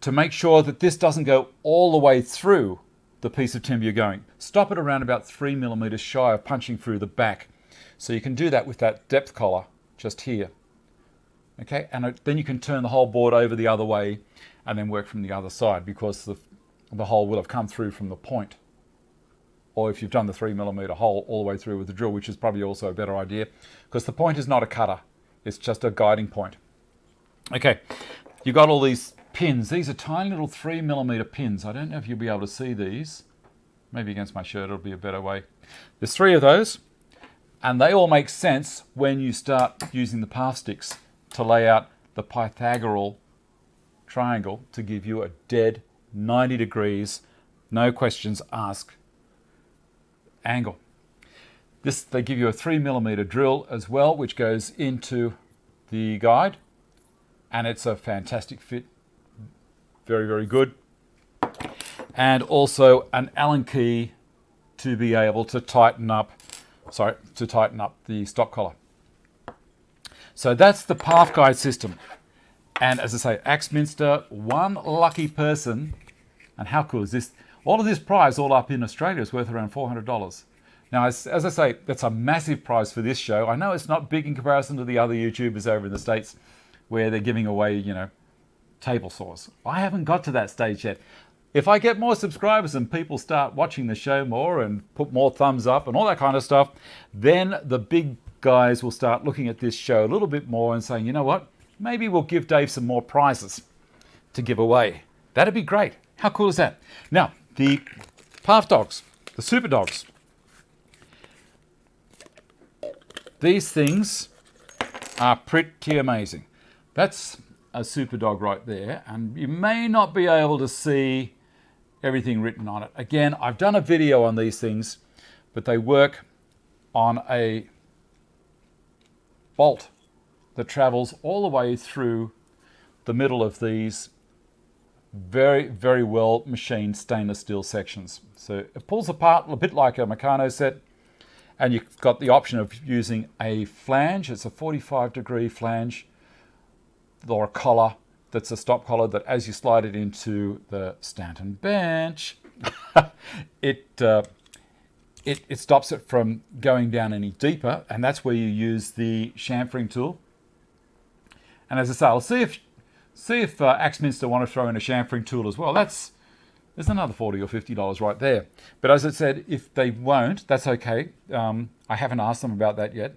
to make sure that this doesn't go all the way through the piece of timber you're going. Stop it around about 3mm shy of punching through the back. So you can do that with that depth collar just here. Okay, and then you can turn the whole board over the other way and then work from the other side, because the hole will have come through from the point. Or if you've done the 3mm hole all the way through with the drill, which is probably also a better idea, because the point is not a cutter, it's just a guiding point. Okay, you've got all these pins. These are tiny little 3mm pins. I don't know if you'll be able to see these. Maybe against my shirt it'll be a better way. There's 3 of those, and they all make sense when you start using the Parf sticks to lay out the Pythagorean triangle to give you a dead 90 degrees, no questions asked angle. They give you a 3mm drill as well, which goes into the guide, and it's a fantastic fit. Very, very good. And also an Allen key to be able to tighten up the stop collar. So that's the Parf guide system. And as I say, Axminster, one lucky person. And how cool is this? All of this prize all up in Australia is worth around $400. Now, as I say, that's a massive prize for this show. I know it's not big in comparison to the other YouTubers over in the States where they're giving away, you know, table saws. I haven't got to that stage yet. If I get more subscribers and people start watching the show more and put more thumbs up and all that kind of stuff, then the big guys will start looking at this show a little bit more and saying, you know what, maybe we'll give Dave some more prizes to give away. That'd be great. How cool is that? Now, the Parf dogs, the Super dogs. These things are pretty amazing. That's a Super dog right there, and you may not be able to see everything written on it. Again, I've done a video on these things, but they work on a bolt that travels all the way through the middle of these very, very well machined stainless steel sections. So it pulls apart a bit like a Meccano set, and you've got the option of using a flange. It's a 45-degree flange or a collar that's a stop collar that, as you slide it into the Stanton bench, it stops it from going down any deeper, and that's where you use the chamfering tool. And as I say, I'll see if Axminster want to throw in a chamfering tool as well. There's another $40 or $50 right there. But as I said, if they won't, that's okay. I haven't asked them about that yet.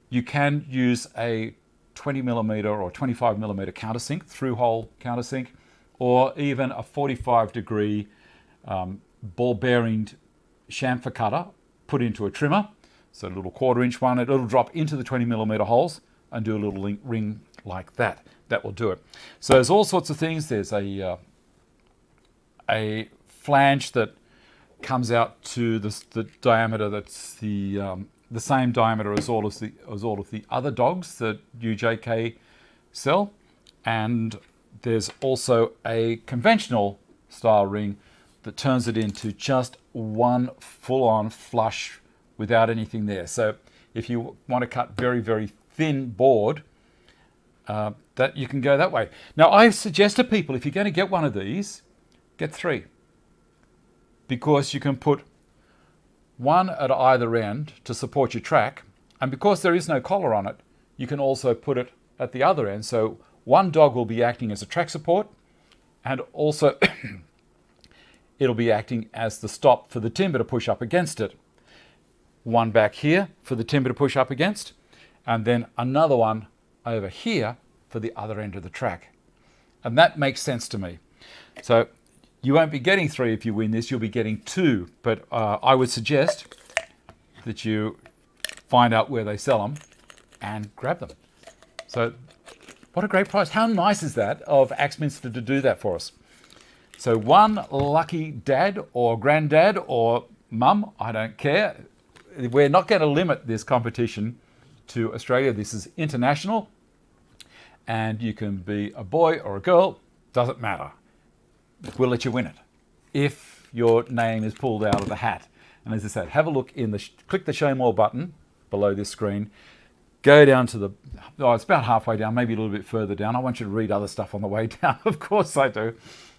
You can use a 20mm or 25mm countersink, through-hole countersink, or even a 45-degree ball-bearing chamfer cutter put into a trimmer. So a little 1/4-inch one, it'll drop into the 20mm holes and do a little ring like that. That will do it. So there's all sorts of things. There's a flange that comes out to the diameter that's the same diameter as all of the other dogs that UJK sell, and there's also a conventional style ring that turns it into just one full-on flush without anything there. So if you want to cut very, very thin board, that you can go that way. Now, I suggest to people, if you're going to get one of these, get 3, because you can put one at either end to support your track, and because there is no collar on it, you can also put it at the other end. So one dog will be acting as a track support, and also it'll be acting as the stop for the timber to push up against it. One back here for the timber to push up against, and then another one over here for the other end of the track. And that makes sense to me. So you won't be getting 3 if you win this, you'll be getting 2. But I would suggest that you find out where they sell them and grab them. So What a great price. How nice is that of Axminster to do that for us? So one lucky dad or granddad or mum, I don't care. We're not going to limit this competition to Australia. This is international, and you can be a boy or a girl, doesn't matter. We'll let you win it if your name is pulled out of the hat. And as I said, have a look click the show more button below this screen. Go down to it's about halfway down, maybe a little bit further down. I want you to read other stuff on the way down. Of course I do.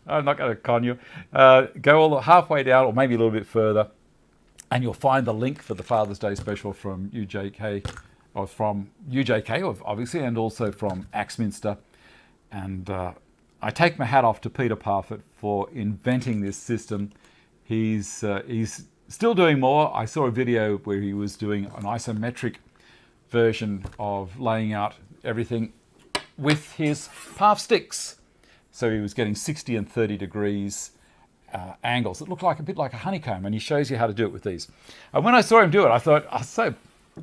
I'm not going to con you. Go all the halfway down, or maybe a little bit further, and you'll find the link for the Father's Day special from UJK, obviously, and also from Axminster. And I take my hat off to Peter Parf for inventing this system. He's still doing more. I saw a video where he was doing an isometric version of laying out everything with his Parf sticks. So he was getting 60 and 30 degrees angles. It looked like a bit like a honeycomb, and he shows you how to do it with these. And when I saw him do it, I thought, oh,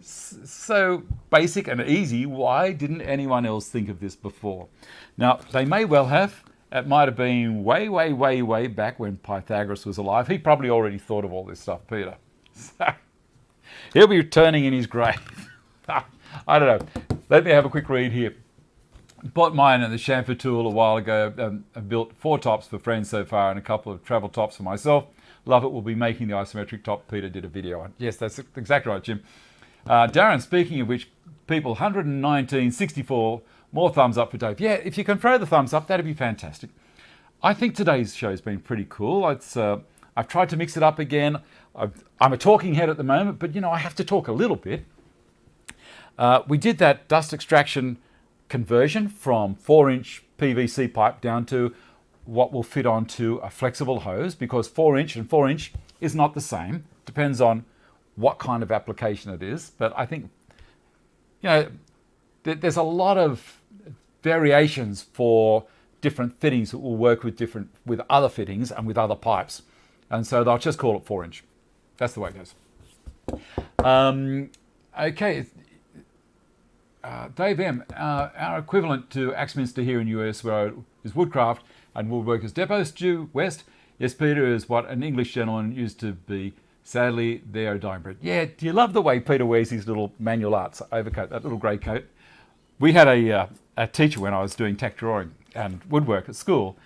so basic and easy. Why didn't anyone else think of this before? Now, they may well have. It might have been way, way, way, way back when Pythagoras was alive. He probably already thought of all this stuff, Peter. So he'll be turning in his grave. I don't know. Let me have a quick read here. Bought mine at the Chamfer tool a while ago. I've built 4 tops for friends so far and a couple of travel tops for myself. Love it. We'll be making the isometric top Peter did a video on. Yes, that's exactly right, Jim. Darren, speaking of which, people, 119, 64, more thumbs up for Dave. Yeah, if you can throw the thumbs up, that'd be fantastic. I think today's show's been pretty cool. I've tried to mix it up again. I'm a talking head at the moment, but I have to talk a little bit. We did that dust extraction conversion from 4-inch PVC pipe down to what will fit onto a flexible hose, because 4-inch and 4-inch is not the same. Depends on what kind of application it is. But I think, there's a lot of variations for different fittings that will work with other fittings and with other pipes. And so they'll just call it 4-inch. That's the way it goes. Okay. Dave M, our equivalent to Axminster here in US, where is Woodcraft and Woodworkers Depot, Stu West. Yes, Peter is what an English gentleman used to be. Sadly, they are a dying breed. Yeah, do you love the way Peter wears his little manual arts overcoat, that little grey coat? We had a teacher when I was doing tech drawing and woodwork at school,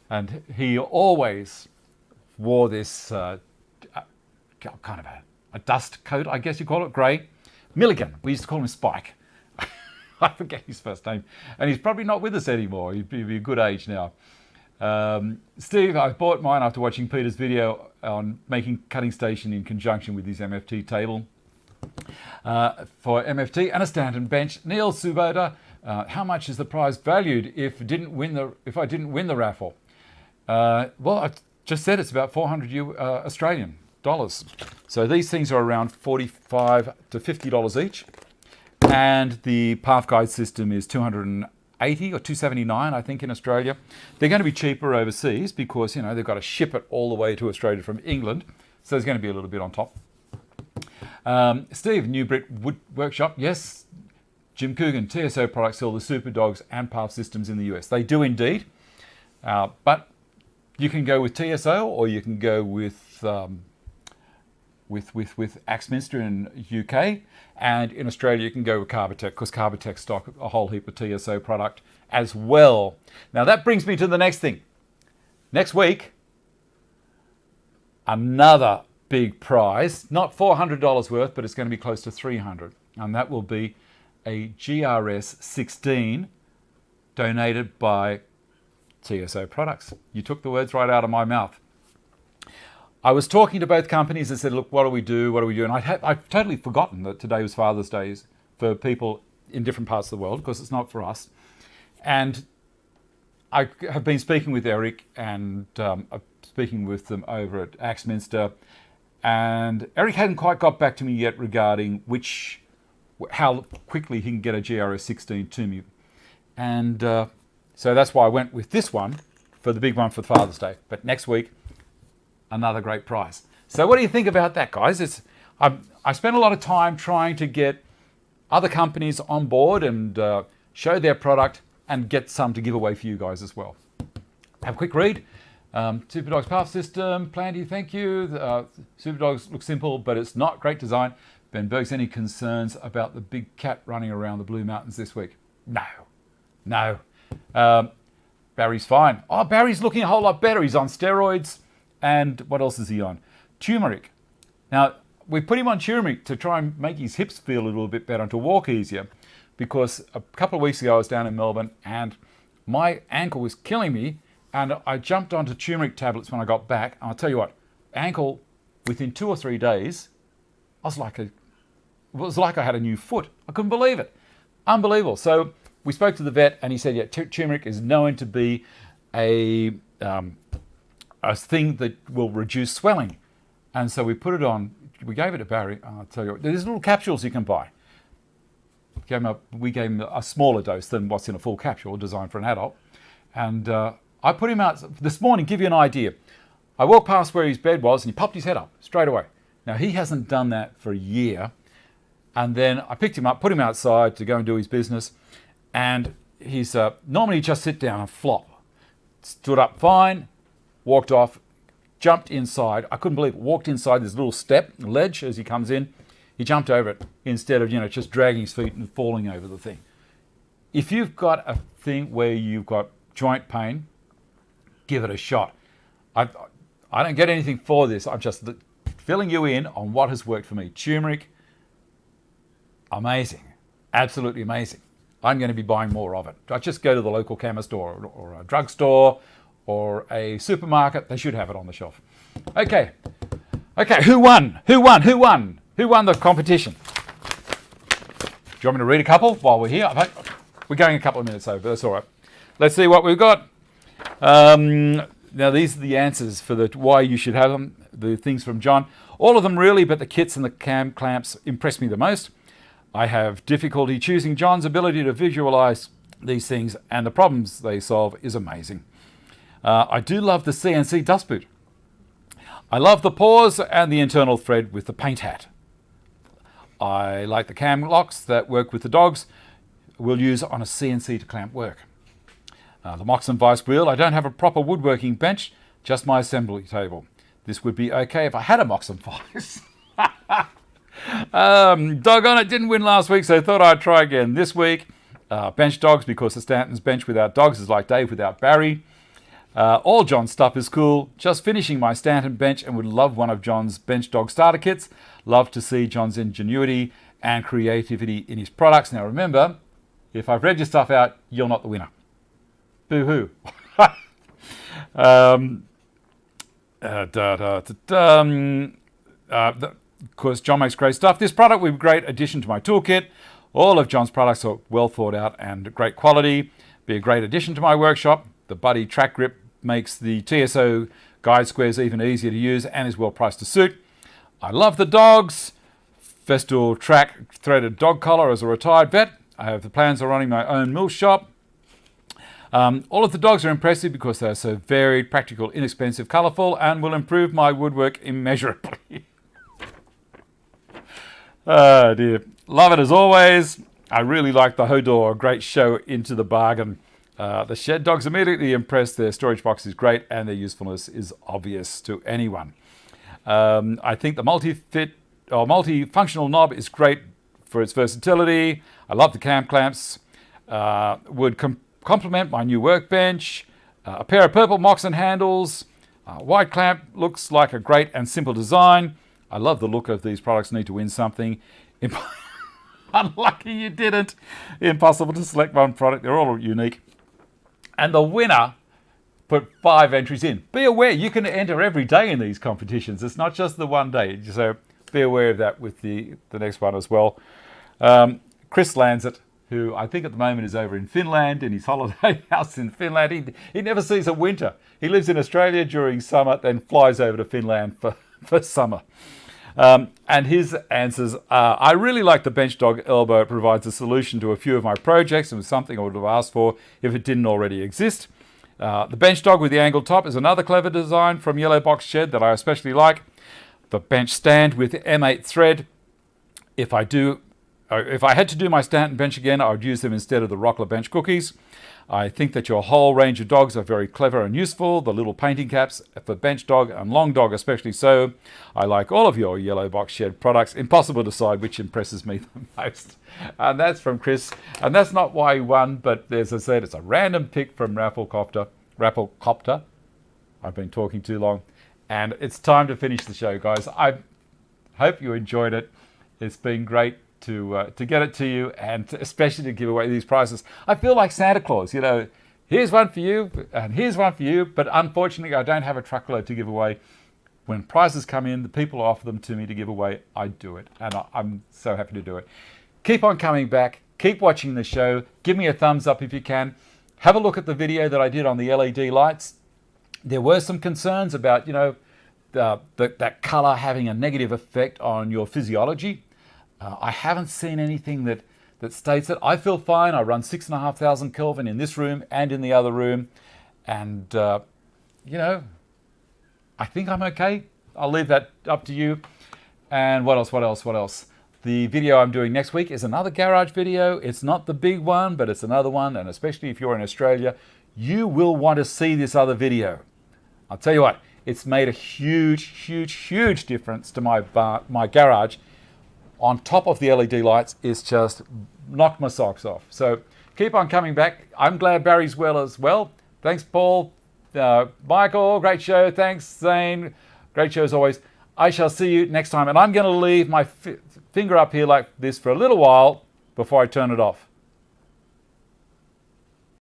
and he always wore this kind of a dust coat, I guess you call it, grey. Milligan, we used to call him Spike. I forget his first name, and he's probably not with us anymore. He'd be a good age now. Steve, I bought mine after watching Peter's video on making cutting station in conjunction with his MFT table for MFT and a Stanton bench. Neil Subota, how much is the prize valued if I didn't win the raffle? Well, I just said it's about 400 Australian dollars. So these things are around $45 to $50 each. And the Parf Guide system is $280 or $279, I think, in Australia. They're going to be cheaper overseas because, they've got to ship it all the way to Australia from England. So there's going to be a little bit on top. Steve, New Brick Wood Workshop. Yes, Jim Coogan, TSO products sell the Super Dogs and Parf systems in the US. They do indeed. But you can go with TSO or you can go with Axminster in UK, and in Australia you can go with Carbotech because Carbotech stock a whole heap of TSO product as well. Now that brings me to the next thing. Next week, another big prize, not $400 worth, but it's going to be close to $300, and that will be a GRS 16 donated by TSO products. You took the words right out of my mouth. I was talking to both companies and said, look, what do we do? And I've totally forgotten that today was Father's Day for people in different parts of the world, because it's not for us. And I have been speaking with Eric and speaking with them over at Axminster. And Eric hadn't quite got back to me yet regarding how quickly he can get a GRS 16 to me. And so that's why I went with this one for the big one for Father's Day. But next week, another great prize. So what do you think about that, guys? I spent a lot of time trying to get other companies on board and show their product. and get some to give away for you guys as well. Have a quick read. Superdogs Parf system, Planty, thank you. Superdogs look simple, but it's not great design. Ben Berg's, any concerns about the big cat running around the Blue Mountains this week? No. Barry's fine. Oh, Barry's looking a whole lot better. He's on steroids. And what else is he on? Turmeric. Now, we put him on turmeric to try and make his hips feel a little bit better and to walk easier, because a couple of weeks ago I was down in Melbourne and my ankle was killing me, and I jumped onto turmeric tablets when I got back. And I'll tell you what, ankle, within 2 or 3 days, it was like I had a new foot. I couldn't believe it. Unbelievable. So we spoke to the vet and he said, yeah, turmeric is known to be a thing that will reduce swelling. And so we put it on, we gave it to Barry. I'll tell you what, there's little capsules you can buy. We gave him a smaller dose than what's in a full capsule designed for an adult. And I put him out this morning, give you an idea. I walked past where his bed was and he popped his head up straight away. Now, he hasn't done that for a year. And then I picked him up, put him outside to go and do his business. And he's normally just sit down and flop. Stood up fine, walked off, jumped inside. I couldn't believe it. Walked inside this little ledge as he comes in. He jumped over it instead of, just dragging his feet and falling over the thing. If you've got a thing where you've got joint pain, give it a shot. I don't get anything for this. I'm just filling you in on what has worked for me. Turmeric, amazing. Absolutely amazing. I'm going to be buying more of it. I just go to the local chemist or a drugstore or a supermarket. They should have it on the shelf. Okay, who won? Who won the competition? Do you want me to read a couple while we're here? We're going a couple of minutes over, but that's all right. Let's see what we've got. Now, these are the answers for why you should have them, the things from John. All of them really, but the kits and the cam clamps impress me the most. I have difficulty choosing. John's ability to visualize these things and the problems they solve is amazing. I do love the CNC dust boot. I love the paws and the internal thread with the paint hat. I like the cam locks that work with the dogs. We'll use on a CNC to clamp work. The Moxon Vice wheel. I don't have a proper woodworking bench, just my assembly table. This would be okay if I had a Moxon Vice. Doggone it, didn't win last week, so thought I'd try again this week. Bench dogs, because the Stanton's bench without dogs is like Dave without Barry. All John's stuff is cool. Just finishing my Stanton bench and would love one of John's bench dog starter kits. Love to see John's ingenuity and creativity in his products. Now remember, if I've read your stuff out, you're not the winner. Boo-hoo. Of course, John makes great stuff. This product will be a great addition to my toolkit. All of John's products are well thought out and great quality. Be a great addition to my workshop. The Buddy track grip makes the TSO guide squares even easier to use and is well priced to suit. I love the dogs. Festool track threaded dog collar as a retired vet. I have the plans of running my own mill shop. All of the dogs are impressive because they are so varied, practical, inexpensive, colourful, and will improve my woodwork immeasurably. Oh dear. Love it as always. I really like the Hodor, a great show into the bargain. The shed dogs immediately impressed. Their storage box is great and their usefulness is obvious to anyone. I think the multi-functional knob is great for its versatility. I love the cam clamps. Would complement my new workbench. A pair of purple Moxon handles. White clamp looks like a great and simple design. I love the look of these products. Need to win something. Unlucky you didn't. Impossible to select one product. They're all unique. And the winner put 5 entries in. Be aware, you can enter every day in these competitions. It's not just the one day. So be aware of that with the next one as well. Chris Lansett, who I think at the moment is over in Finland, in his holiday house in Finland. He never sees a winter. He lives in Australia during summer, then flies over to Finland for summer. And his answers are, I really like the bench dog elbow. It provides a solution to a few of my projects and was something I would have asked for if it didn't already exist. The bench dog with the angled top is another clever design from Yellowbox Shed that I especially like. The bench stand with M8 thread. If I do If I had to do my Stanton bench again, I would use them instead of the Rockler bench cookies. I think that your whole range of dogs are very clever and useful. The little painting caps for bench dog and long dog especially so. I like all of your Yellowbox shed products. Impossible to decide which impresses me the most. And that's from Chris. And that's not why he won, but as I said, it's a random pick from Rafflecopter. I've been talking too long. And it's time to finish the show, guys. I hope you enjoyed it. It's been great to get it to you, and especially to give away these prizes. I feel like Santa Claus, you know, here's one for you and here's one for you, but unfortunately I don't have a truckload to give away. When prizes come in, the people offer them to me to give away, I do it, and I'm so happy to do it. Keep on coming back, keep watching the show, give me a thumbs up if you can. Have a look at the video that I did on the LED lights. There were some concerns about, you know, that color having a negative effect on your physiology. I haven't seen anything that states it. I feel fine. I run 6,500 Kelvin in this room and in the other room. And, you know, I think I'm okay. I'll leave that up to you. And what else? The video I'm doing next week is another garage video. It's not the big one, but it's another one. And especially if you're in Australia, you will want to see this other video. I'll tell you what, it's made a huge difference to my garage. On top of the LED lights, it's just knocked my socks off. So keep on coming back. I'm glad Barry's well as well. Thanks, Paul. Michael, great show. Thanks, Zane. Great show as always. I shall see you next time. And I'm going to leave my finger up here like this for a little while before I turn it off.